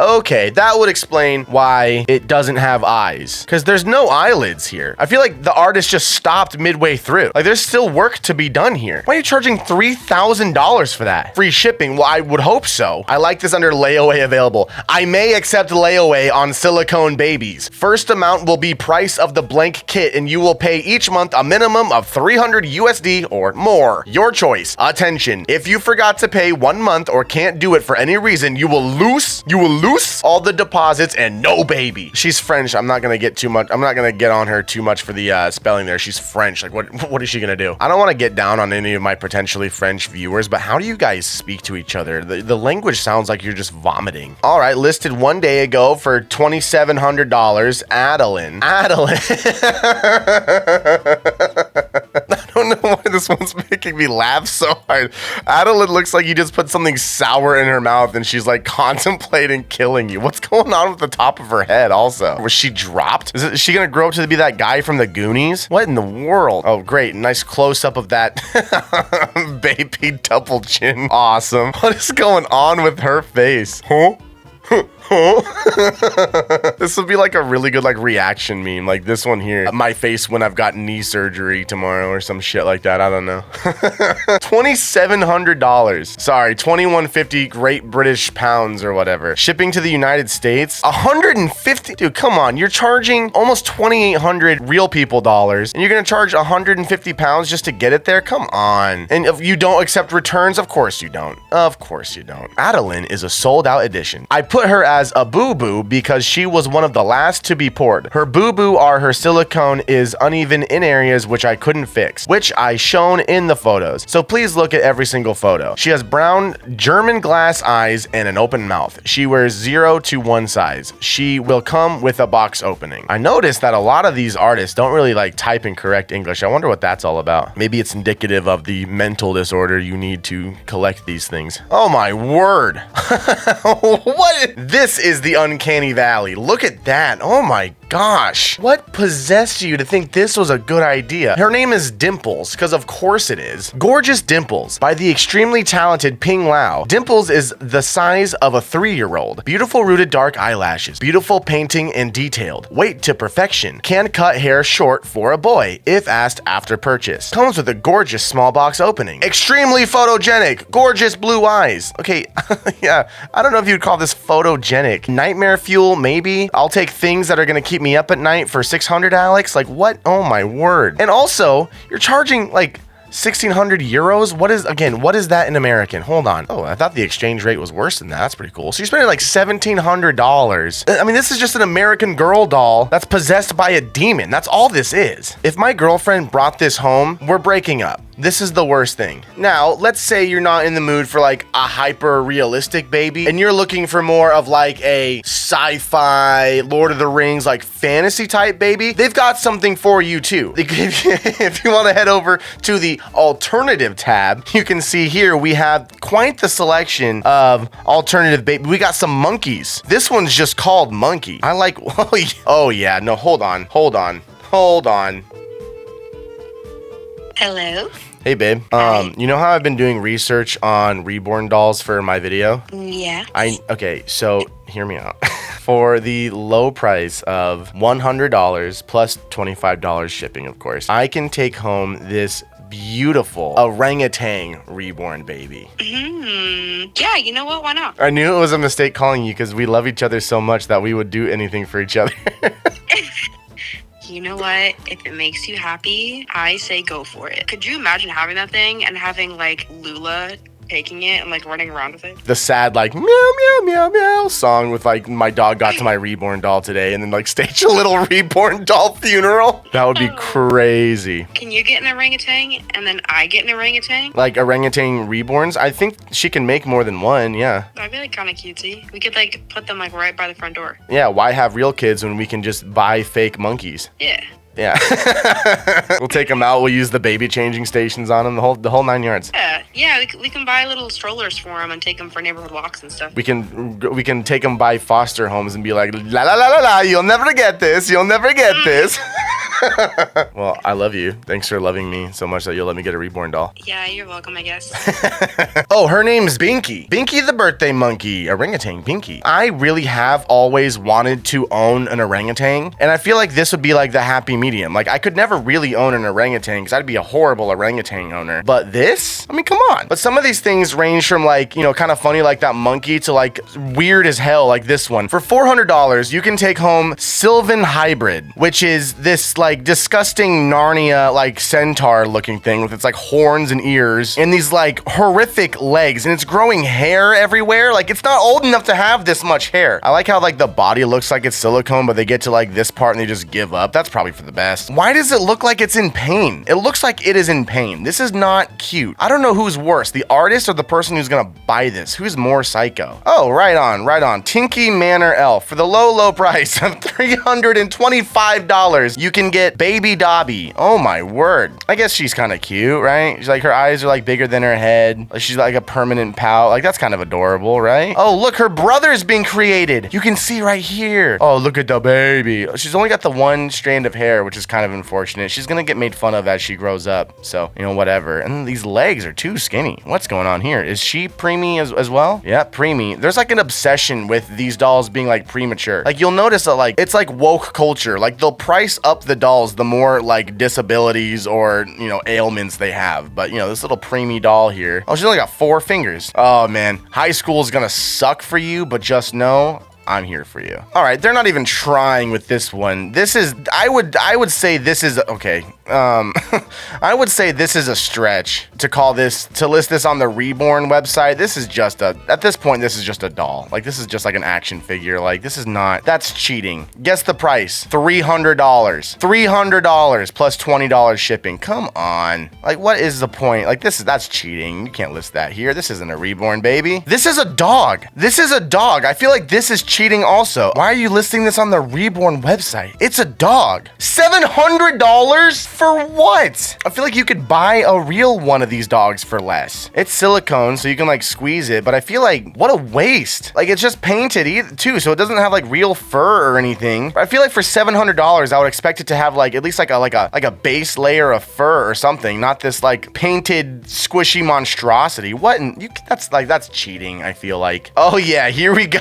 That would explain why it doesn't have eyes, because there's no eyelids here. I feel like the artist just stopped midway through. Like there's still work to be done here. Why are you charging $3,000 for that? Free shipping. Well, I would hope so. I like this under layaway available. I may accept layaway on silicone babies. First amount will be price of the blank kit, and you will pay each month a minimum of $300 USD or more. Your choice. Attention. If you forgot to pay 1 month or can't do it for any reason, you will lose all the deposits and no baby. She's French. I'm not gonna get on her too much for the spelling there. She's French. Like what is she gonna do? I don't want to get down on any of my potentially French viewers, but how do you guys speak to each other? The language sounds like you're just vomiting. All right, listed 1 day ago for $2,700. Adeline. I don't know why this one's making me laugh so hard. Adeline looks like you just put something sour in her mouth and she's like contemplating killing you. What's going on with the top of her head also? Was she dropped? Is she gonna grow up to be that guy from the Goonies? What in the world? Oh, great. Nice close-up of that baby double chin. Awesome. What is going on with her face? Huh? This would be like a really good like reaction meme, like this one here. My face when I've got knee surgery tomorrow or some shit like that. I don't know. $2,700. Sorry, 2150 Great British pounds or whatever. Shipping to the United States, 150. Dude, come on. You're charging almost 2,800 real people dollars, and you're gonna charge 150 pounds just to get it there? Come on. And if you don't accept returns, of course you don't. Of course you don't. Adeline is a sold out edition. I put her as a boo-boo because she was one of the last to be poured. Her boo-boo are her silicone is uneven in areas which I couldn't fix, which I shown in the photos. So please look at every single photo. She has brown German glass eyes and an open mouth. She wears 0 to 1 size. She will come with a box opening. I noticed that a lot of these artists don't really like type in correct English. I wonder what that's all about. Maybe it's indicative of the mental disorder you need to collect these things. Oh my word. What? This is the uncanny valley. Look at that. Oh my gosh. What possessed you to think this was a good idea? Her name is Dimples, because of course it is. Gorgeous Dimples by the extremely talented Ping Lao. Dimples is the size of a 3-year-old. Beautiful rooted dark eyelashes. Beautiful painting and detailed. Weight to perfection. Can cut hair short for a boy if asked after purchase. Comes with a gorgeous small box opening. Extremely photogenic. Gorgeous blue eyes. Okay, yeah, I don't know if you'd call this photogenic. Nightmare fuel, maybe. I'll take things that are gonna keep me up at night for 600, Alex. Like what? Oh my word. And also, you're charging like 1,600 euros? What is that in American? Hold on. Oh, I thought the exchange rate was worse than that. That's pretty cool. So you're spending like $1,700. I mean, this is just an American Girl doll that's possessed by a demon. That's all this is. If my girlfriend brought this home, we're breaking up. This is the worst thing. Now, let's say you're not in the mood for like a hyper realistic baby and you're looking for more of like a sci-fi, Lord of the Rings, like fantasy type baby. They've got something for you too. If you want to head over to the alternative tab, you can see here we have quite the selection of alternative baby. We got some monkeys. This one's just called Monkey. I like, oh yeah, no, hold on. Hello? Hey, babe. You know how I've been doing research on Reborn Dolls for my video? Yeah. Okay, so hear me out. For the low price of $100 plus $25 shipping, of course, I can take home this beautiful orangutan reborn baby. Yeah, you know what? Why not? I knew it was a mistake calling you because we love each other so much that we would do anything for each other. You know what? If it makes you happy, I say go for it. Could you imagine having that thing and having like Lula taking it and like running around with it? The sad like meow meow meow meow song with like my dog got to my reborn doll today and then like stage a little reborn doll funeral. That would be crazy. Can you get an orangutan and then I get an orangutan? Like orangutan reborns? I think she can make more than one, yeah. That'd be like kind of cutesy. We could like put them like right by the front door. Yeah, why have real kids when we can just buy fake monkeys? Yeah. Yeah. We'll take them out. We'll use the baby changing stations on them, the whole 9 yards. Yeah, we can buy little strollers for them and take them for neighborhood walks and stuff. We can take them by foster homes and be like, la la la la la, you'll never get this, you'll never get this. Well, I love you. Thanks for loving me so much that you'll let me get a reborn doll. Yeah, you're welcome, I guess. Oh, her name's Binky. Binky the birthday monkey. Orangutan, Binky. I really have always wanted to own an orangutan, and I feel like this would be like the happy medium. Like, I could never really own an orangutan because I'd be a horrible orangutan owner. But this? I mean, come on. But some of these things range from like, you know, kind of funny like that monkey to like weird as hell like this one. For $400, you can take home Sylvan Hybrid, which is this like disgusting Narnia like centaur looking thing with its like horns and ears and these like horrific legs, and it's growing hair everywhere. Like, it's not old enough to have this much hair. I like how like the body looks like it's silicone, but they get to like this part and they just give up. That's probably for the best. Why does it look like it's in pain? It looks like it is in pain. This is not cute. I don't know who's worse, the artist or the person who's gonna buy this. Who's more psycho? Oh, right on, right on. Tinky Manor Elf. For the low price of $325, you can get Baby Dobby. Oh my word. I guess she's kind of cute, right? She's like, her eyes are like bigger than her head. Like, she's like a permanent pout. Like, that's kind of adorable, right? Oh, look, her brother's being created. You can see right here. Oh, look at the baby. She's only got the one strand of hair, which is kind of unfortunate. She's gonna get made fun of as she grows up. So, you know, whatever. And these legs are too skinny. What's going on here? Is she preemie as well? Yeah, preemie. There's like an obsession with these dolls being like premature. Like, you'll notice that like, it's like woke culture. Like, they'll price up the dolls the more like disabilities or, you know, ailments they have. But, you know, this little preemie doll here. Oh, she's only got 4 fingers. Oh man, high school is gonna suck for you, but just know I'm here for you. All right, they're not even trying with this one. This is, I would say this is, okay. I would say this is a stretch to list this on the Reborn website. This is just at this point, this is just a doll. Like, this is just like an action figure. Like, this is not, that's cheating. Guess the price, $300. $300 plus $20 shipping. Come on. Like, what is the point? Like, that's cheating. You can't list that here. This isn't a Reborn baby. This is a dog. This is a dog. I feel like this is cheating also. Why are you listing this on the Reborn website? It's a dog. $700 for what? I feel like you could buy a real one of these dogs for less. It's silicone, so you can like squeeze it, but I feel like what a waste. Like, it's just painted too, so it doesn't have like real fur or anything. But I feel like for $700, I would expect it to have like at least like a base layer of fur or something, not this like painted squishy monstrosity. What? That's cheating, I feel like. Oh yeah, here we go.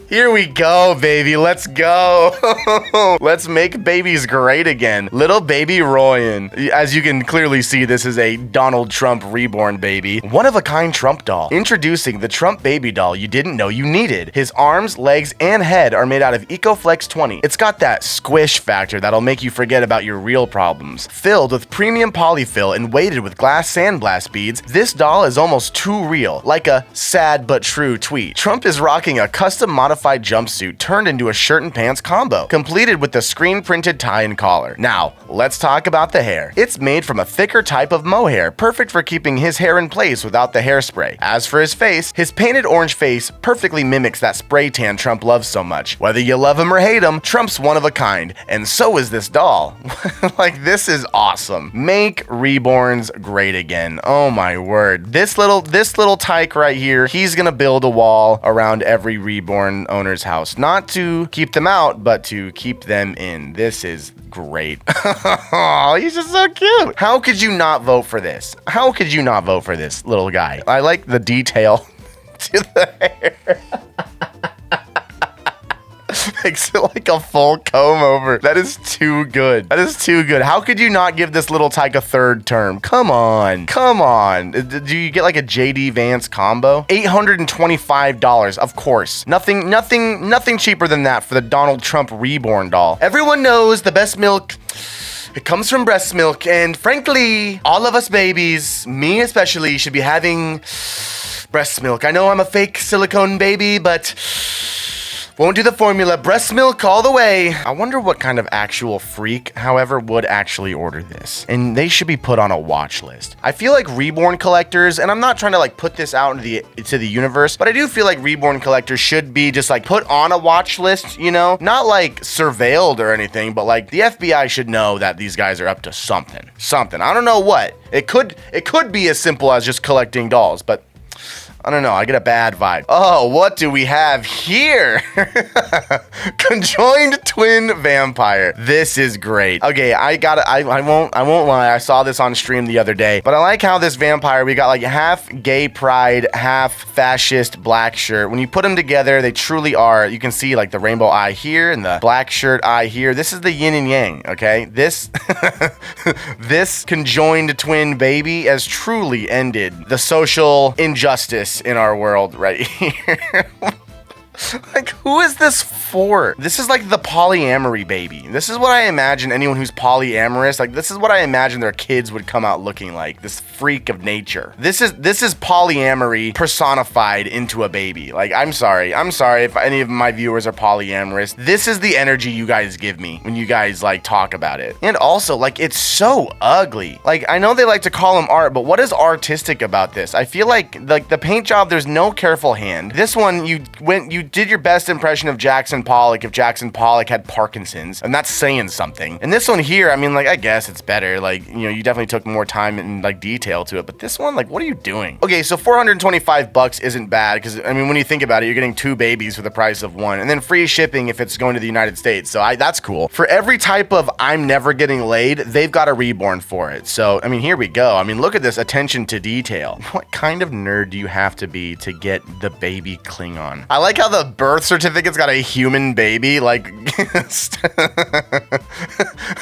Here we go, baby. Let's go. Let's make babies great again. Little baby Royan. As you can clearly see, this is a Donald Trump reborn baby. One-of-a-kind Trump doll. Introducing the Trump baby doll you didn't know you needed. His arms, legs, and head are made out of EcoFlex 20. It's got that squish factor that'll make you forget about your real problems. Filled with premium polyfill and weighted with glass sandblast beads, this doll is almost too real. Like a sad but true tweet. Trump is rocking a custom modified jumpsuit turned into a shirt and pants combo, completed with the screen-printed tie and collar. Now, let's talk about the hair. It's made from a thicker type of mohair, perfect for keeping his hair in place without the hairspray. As for his face, his painted orange face perfectly mimics that spray tan Trump loves so much. Whether you love him or hate him, Trump's one of a kind, and so is this doll. Like, this is awesome. Make reborns great again. Oh my word. This little tyke right here, he's gonna build a wall around every reborn owner's house, not to keep them out, but to keep them in. This is great. Oh, he's just so cute. How could you not vote for this? How could you not vote for this little guy? I like the detail to the hair. likes it like a full comb over. That is too good. That is too good. How could you not give this little tyke a third term? Come on. Come on. Do you get like a JD Vance combo? $825, of course. Nothing cheaper than that for the Donald Trump Reborn doll. Everyone knows the best milk, it comes from breast milk, and frankly, all of us babies, me especially, should be having breast milk. I know I'm a fake silicone baby, but won't do the formula. Breast milk all the way. I wonder what kind of actual freak, however, would actually order this. And they should be put on a watch list. I feel like Reborn collectors, and I'm not trying to like put this out into the universe, but I do feel like Reborn collectors should be just like put on a watch list, you know? Not like surveilled or anything, but like the FBI should know that these guys are up to something. Something. I don't know what. It could be as simple as just collecting dolls, but I don't know, I get a bad vibe. Oh, what do we have here? Conjoined twin vampire. This is great. Okay, I won't lie, I saw this on stream the other day, but I like how this vampire, we got like half gay pride, half fascist black shirt. When you put them together, they truly are. You can see like the rainbow eye here and the black shirt eye here. This is the yin and yang, okay? This conjoined twin baby has truly ended the social injustice in our world right here. Like, who is this for? This is like the polyamory baby. This is what I imagine anyone who's polyamorous, like this is what I imagine their kids would come out looking like. This freak of nature. This is polyamory personified into a baby. Like, I'm sorry if any of my viewers are polyamorous. This is the energy you guys give me when you guys like talk about it. And also, like, it's so ugly. Like, I know they like to call them art, but what is artistic about this? I feel like the paint job, there's no careful hand. This one, you did your best impression of Jackson Pollock if Jackson Pollock had Parkinson's, and that's saying something. And this one here, I mean, like, I guess it's better. Like, you know, you definitely took more time and like detail to it, but this one, like, what are you doing? Okay, so $425 isn't bad, because I mean, when you think about it, you're getting 2 babies for the price of 1, and then free shipping if it's going to the United States. So that's cool. For every type of I'm never getting laid, they've got a Reborn for it. So, I mean, here we go. I mean, look at this attention to detail. What kind of nerd do you have to be to get the baby Klingon? I like how the birth certificate's got a human baby. Like, I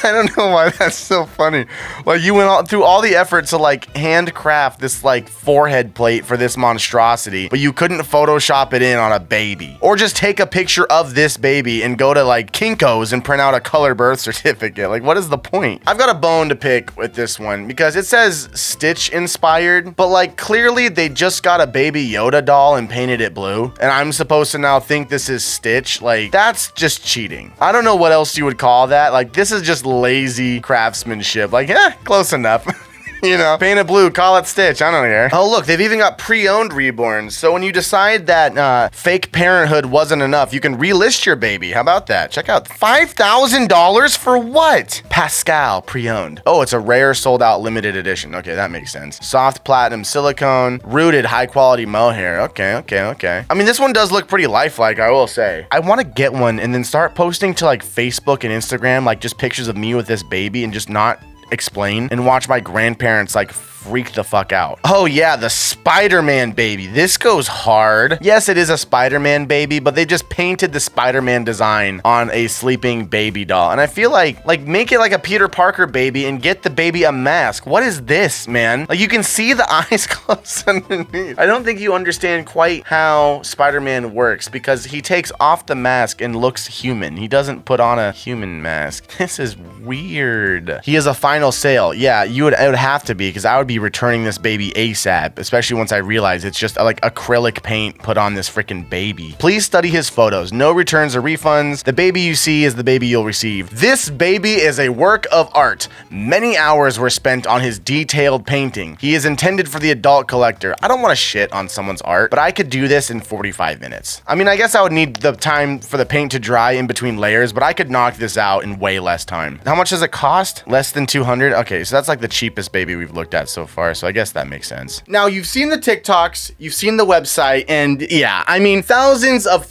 don't know why that's so funny. Like, you went through all the effort to like handcraft this like forehead plate for this monstrosity, but you couldn't Photoshop it in on a baby, or just take a picture of this baby and go to like Kinko's and print out a color birth certificate. Like, what is the point? I've got a bone to pick with this one because it says Stitch inspired, but like clearly they just got a baby Yoda doll and painted it blue, and I'm supposed to now think this is Stitch. Like, that's just cheating. I don't know what else you would call that. Like, this is just lazy craftsmanship. Like, close enough. You know, paint it blue, call it Stitch, I don't care. Oh, look, they've even got pre-owned Reborns. So when you decide that fake parenthood wasn't enough, you can relist your baby. How about that? Check out $5,000 for what? Pascal, pre-owned. Oh, it's a rare sold out limited edition. Okay, that makes sense. Soft platinum silicone, rooted high quality mohair. Okay. I mean, this one does look pretty lifelike, I will say. I want to get one and then start posting to like Facebook and Instagram, like just pictures of me with this baby and just not explain and watch my grandparents like freak the fuck out. Oh yeah, the Spider-Man baby. This goes hard. Yes, it is a Spider-Man baby, but they just painted the Spider-Man design on a sleeping baby doll. And I feel like make it like a Peter Parker baby and get the baby a mask. What is this, man? Like, you can see the eyes close underneath. I don't think you understand quite how Spider-Man works, because he takes off the mask and looks human. He doesn't put on a human mask. This is weird. He has a final sale. Yeah, it would have to be, because I would be returning this baby ASAP, especially once I realize it's just like acrylic paint put on this freaking baby. Please study his photos. No returns or refunds. The baby you see is the baby you'll receive. This baby is a work of art. Many hours were spent on his detailed painting. He is intended for the adult collector. I don't want to shit on someone's art, but I could do this in 45 minutes. I mean, I guess I would need the time for the paint to dry in between layers, but I could knock this out in way less time. How much does it cost? Less than 200? Okay, so that's like the cheapest baby we've looked at so so far, so I guess that makes sense. Now, you've seen the TikToks, you've seen the website, and yeah, I mean, thousands of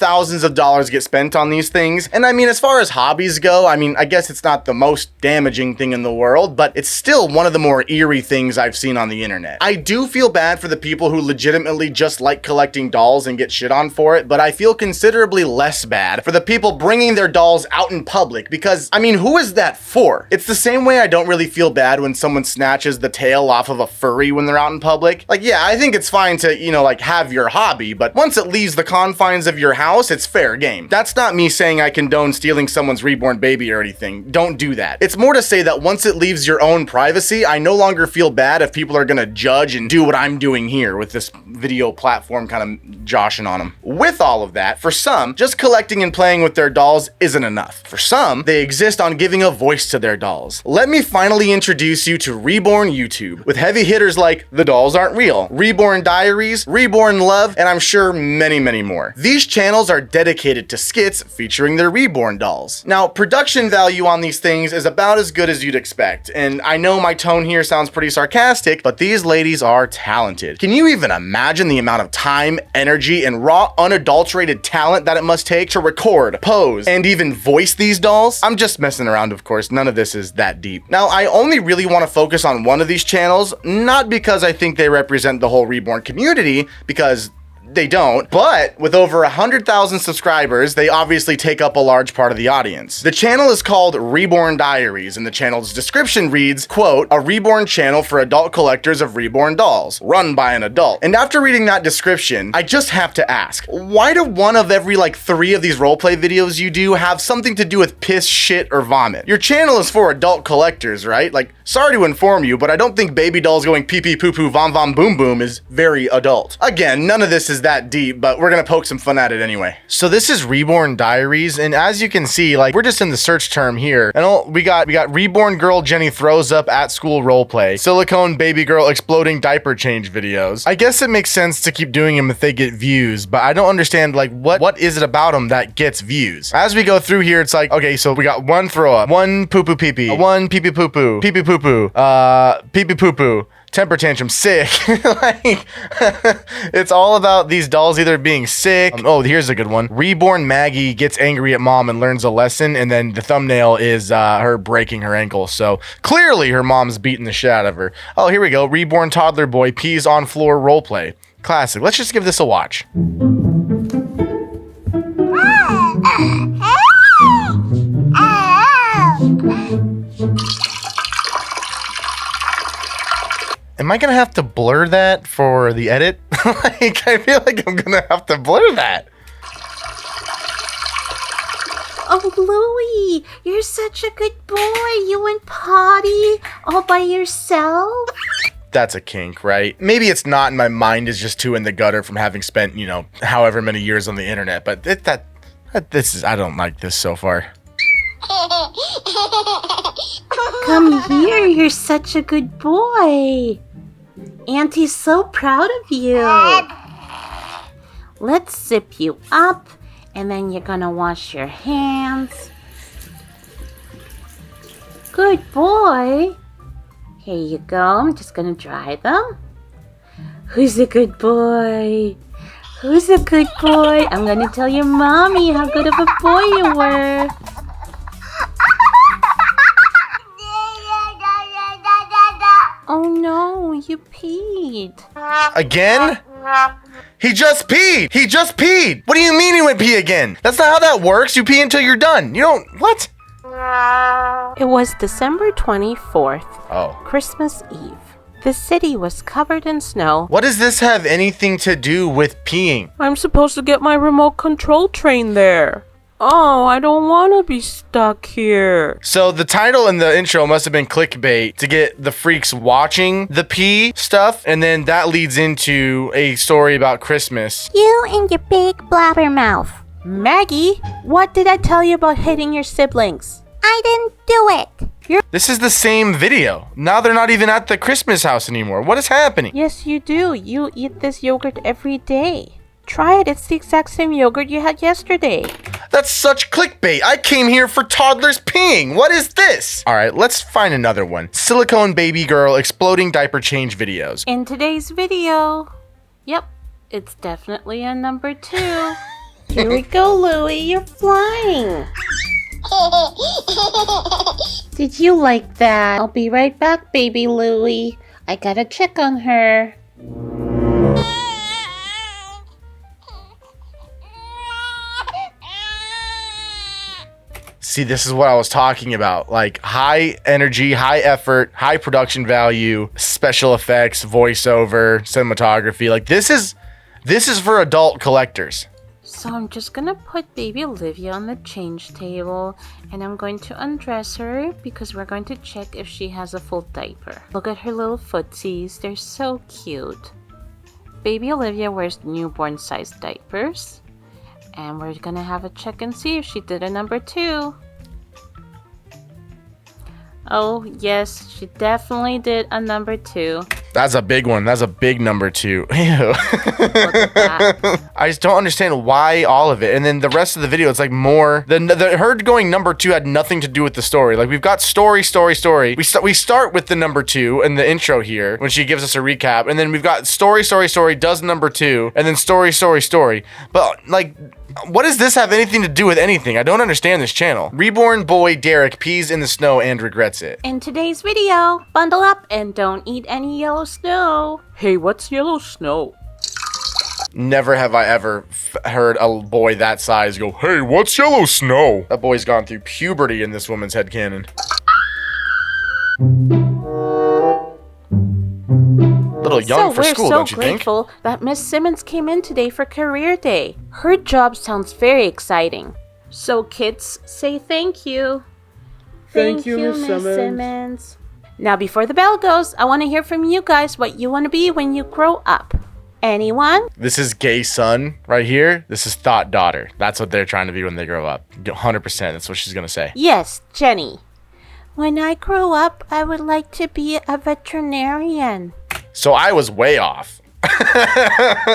dollars get spent on these things. And I mean, as far as hobbies go, I mean, I guess it's not the most damaging thing in the world, but it's still one of the more eerie things I've seen on the internet. I do feel bad for the people who legitimately just like collecting dolls and get shit on for it, but I feel considerably less bad for the people bringing their dolls out in public, because, I mean, who is that for? It's the same way I don't really feel bad when someone snatches the tail off of a furry when they're out in public. Like, yeah, I think it's fine to, you know, like, have your hobby, but once it leaves the confines of your house, it's fair game. That's not me saying I condone stealing someone's reborn baby or anything. Don't do that. It's more to say that once it leaves your own privacy, I no longer feel bad if people are gonna judge and do what I'm doing here with this video platform kind of joshing on them. With all of that, for some, just collecting and playing with their dolls isn't enough. For some, they exist on giving a voice to their dolls. Let me finally introduce you to Reborn YouTube, with heavy hitters like The Dolls Aren't Real, Reborn Diaries, Reborn Love, and I'm sure many more. These channels are dedicated to skits featuring their reborn dolls. Now, production value on these things is about as good as you'd expect, and I know my tone here sounds pretty sarcastic, but these ladies are talented. Can you even imagine the amount of time, energy, and raw, unadulterated talent that it must take to record, pose, and even voice these dolls? I'm just messing around, of course. None of this is that deep. Now, I only really want to focus on one of these channels, not because I think they represent the whole reborn community, because they don't, but with over 100,000 subscribers, they obviously take up a large part of the audience. The channel is called Reborn Diaries, and the channel's description reads, quote, "A reborn channel for adult collectors of reborn dolls, run by an adult." And after reading that description, I just have to ask, why do one of every like 3 of these roleplay videos you do have something to do with piss, shit, or vomit? Your channel is for adult collectors, right? Like, sorry to inform you, but I don't think baby dolls going pee pee poo poo vom vom boom boom is very adult. Again, none of this is that deep, but we're gonna poke some fun at it anyway. So this is Reborn Diaries, and as you can see, like, we're just in the search term here, and we got Reborn Girl Jenny throws up at school roleplay, silicone baby girl exploding diaper change videos. I guess it makes sense to keep doing them if they get views, but I don't understand, like, what is it about them that gets views? As we go through here, it's like, okay, so we got 1 throw up, 1 poo poo pee pee, 1 pee pee poo poo, pee pee poo poo, pee pee poo poo, temper tantrum, sick. Like, it's all about these dolls either being sick. Oh, here's a good one. Reborn Maggie gets angry at mom and learns a lesson, and then the thumbnail is her breaking her ankle. So clearly her mom's beating the shit out of her. Oh, here we go. Reborn Toddler Boy pees on floor roleplay. Classic. Let's just give this a watch. Am I gonna have to blur that for the edit? Like, I feel like I'm gonna have to blur that. Oh, Louie, you're such a good boy. You went potty all by yourself? That's a kink, right? Maybe it's not, and my mind is just too in the gutter from having spent, you know, however many years on the internet, but I don't like this so far. Come here, you're such a good boy. Auntie's so proud of you. Let's zip you up, and then you're gonna wash your hands. Good boy. Here you go. I'm just gonna dry them. Who's a good boy? Who's a good boy? I'm gonna tell your mommy how good of a boy you were. Oh no, you peed. Again? He just peed! He just peed! What do you mean he went pee again? That's not how that works. You pee until you're done. You don't... What? It was December 24th. Oh. Christmas Eve. The city was covered in snow. What does this have anything to do with peeing? I'm supposed to get my remote control train there. Oh, I don't want to be stuck here. So the title and the intro must have been clickbait to get the freaks watching the pee stuff, and then that leads into a story about Christmas. You and your big blabbermouth. Maggie, what did I tell you about hitting your siblings? I didn't do it. This is the same video. Now they're not even at the Christmas house anymore. What is happening? Yes, you do. You eat this yogurt every day. Try it. It's the exact same yogurt you had yesterday. That's such clickbait. I came here for toddlers peeing. What is this? All right, let's find another one. Silicone baby girl exploding diaper change videos. In today's video, yep, it's definitely a number 2. Here we go, Louie. You're flying. Did you like that? I'll be right back, baby Louie. I gotta check on her. See, this is what I was talking about. Like high energy, high effort, high production value, special effects, voiceover, cinematography. Like this is for adult collectors. So I'm just gonna put baby Olivia on the change table and I'm going to undress her because we're going to check if she has a full diaper. Look at her little footsies, they're so cute. Baby Olivia wears newborn sized diapers and we're gonna have a check and see if she did a number 2. Oh yes, she definitely did a number 2. That's a big one. That's a big number 2. Ew. Look at that. I just don't understand why all of it. And then the rest of the video, it's like more. Her going number 2 had nothing to do with the story. Like we've got story. We start with the number 2 in the intro here when she gives us a recap, and then we've got story does number 2, and then story. But like, what does this have anything to do with anything? I don't understand this channel. Reborn boy Derek pees in the snow and regrets it. In today's video, bundle up and don't eat any yellow snow. Hey, what's yellow snow? Never have I ever heard a boy that size go, "Hey, what's yellow snow?" That boy's gone through puberty in this woman's headcanon. Little young for school, don't you think? So we're so grateful that Miss Simmons came in today for Career Day. Her job sounds very exciting. So kids, say thank you. Thank you, Miss Miss Simmons. Now before the bell goes, I want to hear from you guys what you want to be when you grow up. Anyone? This is gay son right here. This is thought daughter. That's what they're trying to be when they grow up. 100%. That's what she's going to say. Yes, Jenny. When I grow up, I would like to be a veterinarian. So I was way off.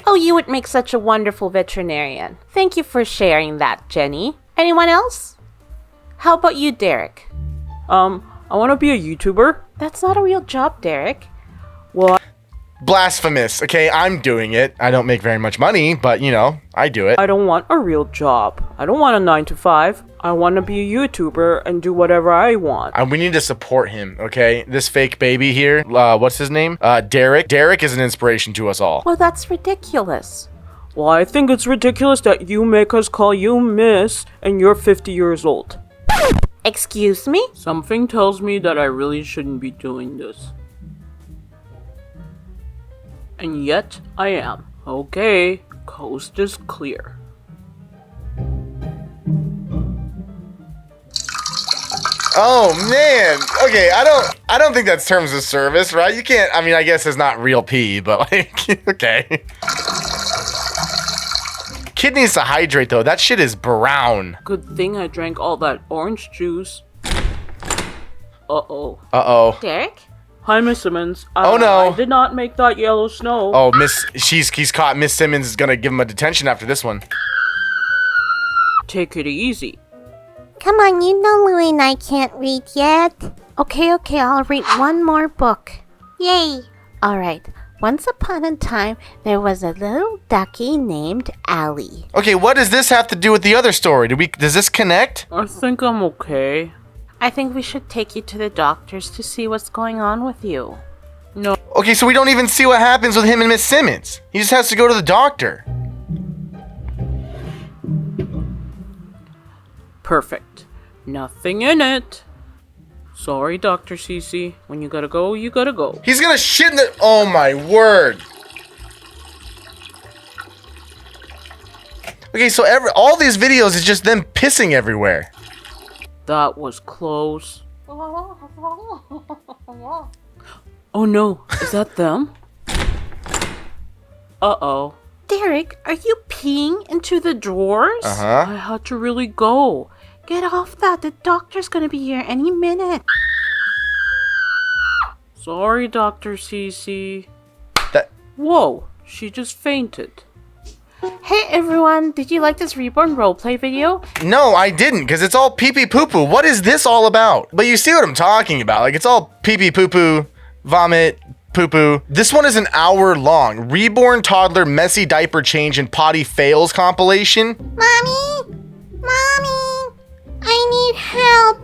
Oh, you would make such a wonderful veterinarian. Thank you for sharing that, Jenny. Anyone else? How about you, Derek? I want to be a YouTuber. That's not a real job, Derek. Well, Blasphemous. Okay, I'm doing it. I don't make very much money, but you know, I do it. I don't want a real job. I don't want a 9 to 5. I want to be a YouTuber and do whatever I want. We need to support him, okay? This fake baby here, what's his name? Derek. Derek is an inspiration to us all. Well, that's ridiculous. Well, I think it's ridiculous that you make us call you Miss and you're 50 years old. Excuse me? Something tells me that I really shouldn't be doing this. And yet, I am. Okay, coast is clear. Oh man. Okay, I don't think that's terms of service, right? You can't. I mean, I guess it's not real pee, but like, okay. Kid needs to hydrate though. That shit is brown. Good thing I drank all that orange juice. Uh-oh. Uh-oh. Derek? Hi, Miss Simmons. Oh no. I did not make that yellow snow. Oh, he's caught. Miss Simmons is gonna give him a detention after this one. Take it easy. Come on, you know Louie and I can't read yet. Okay, I'll read one more book. Yay. Alright. Once upon a time, there was a little ducky named Allie. Okay, what does this have to do with the other story? Does this connect? I think I'm okay. I think we should take you to the doctors to see what's going on with you. No. Okay, so we don't even see what happens with him and Miss Simmons. He just has to go to the doctor. Perfect. Nothing in it. Sorry, Dr. Cece. When you gotta go, you gotta go. He's gonna shit in the... Oh my word. Okay, so all these videos is just them pissing everywhere. That was close. Oh no, is that them? Uh-oh. Derek, are you peeing into the drawers? Uh-huh. I had to really go. Get off that. The doctor's gonna be here any minute. Sorry, Dr. Cece. That... Whoa, she just fainted. Hey everyone, did you like this Reborn roleplay video? No, I didn't, because it's all pee-pee poo-poo. What is this all about? But you see what I'm talking about. Like, it's all pee-pee poo-poo, vomit, poo-poo. This one is an hour long. Reborn toddler messy diaper change and potty fails compilation. Mommy! Mommy! I need help.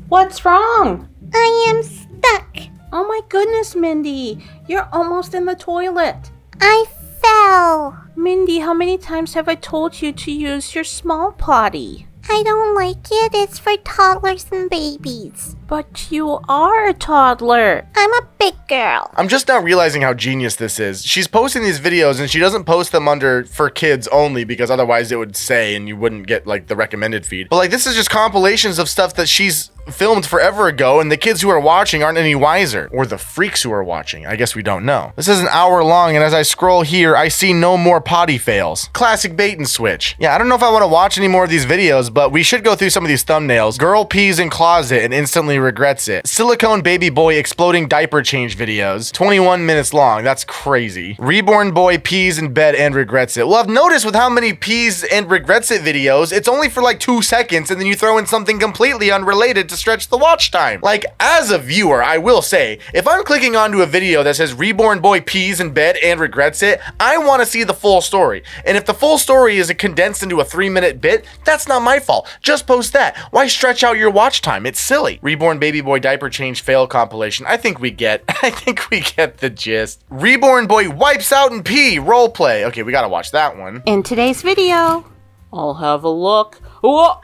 What's wrong? I am stuck. Oh my goodness, Mindy. You're almost in the toilet. I fell. Mindy, how many times have I told you to use your small potty? I don't like it. It's for toddlers and babies. But you are a toddler. I'm a big girl. I'm just now realizing how genius this is. She's posting these videos and she doesn't post them under for kids only because otherwise it would say and you wouldn't get like the recommended feed. But like this is just compilations of stuff that she's filmed forever ago and the kids who are watching aren't any wiser. Or the freaks who are watching. I guess we don't know. This is an hour long and as I scroll here, I see no more potty fails. Classic bait and switch. Yeah, I don't know if I want to watch any more of these videos, but we should go through some of these thumbnails. Girl pees in closet and instantly regrets it. Silicone baby boy exploding diaper change videos. 21 minutes long. That's crazy. Reborn boy pees in bed and regrets it. Well, I've noticed with how many pees and regrets it videos, it's only for like 2 seconds and then you throw in something completely unrelated to stretch the watch time. Like, as a viewer, I will say, if I'm clicking onto a video that says Reborn boy pees in bed and regrets it, I want to see the full story. And if the full story is condensed into a 3-minute bit, that's not my fault. Just post that. Why stretch out your watch time? It's silly. Reborn baby boy diaper change fail compilation. I think we get the gist. Reborn boy wipes out and pee roleplay. Okay, we gotta watch that one. In today's video, I'll have a look. Whoa!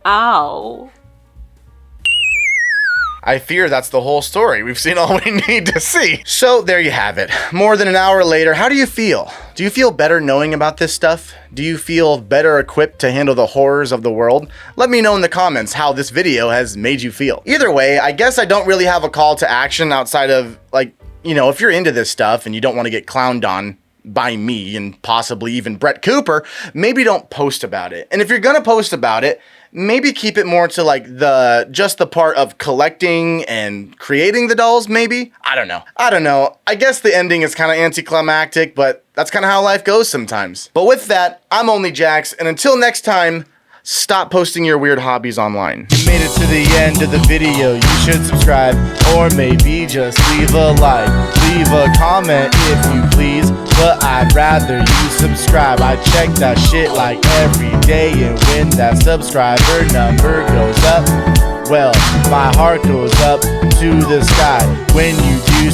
Ow. I fear that's the whole story. We've seen all we need to see. So there you have it. More than an hour later, how do you feel? Do you feel better knowing about this stuff? Do you feel better equipped to handle the horrors of the world? Let me know in the comments how this video has made you feel. Either way, I guess I don't really have a call to action outside of, like, you know, if you're into this stuff and you don't want to get clowned on by me and possibly even Brett Cooper, maybe don't post about it. And if you're gonna post about it, maybe keep it more to like just the part of collecting and creating the dolls, maybe? I don't know. I guess the ending is kind of anticlimactic, but that's kind of how life goes sometimes. But with that, I'm Only Jax, and until next time, stop posting your weird hobbies online. You made it to the end of the video, you should subscribe, or maybe just leave a like. Leave a comment if you please, but I'd rather you subscribe. I check that shit like every day, and when that subscriber number goes up, well, my heart goes up to the sky. When you do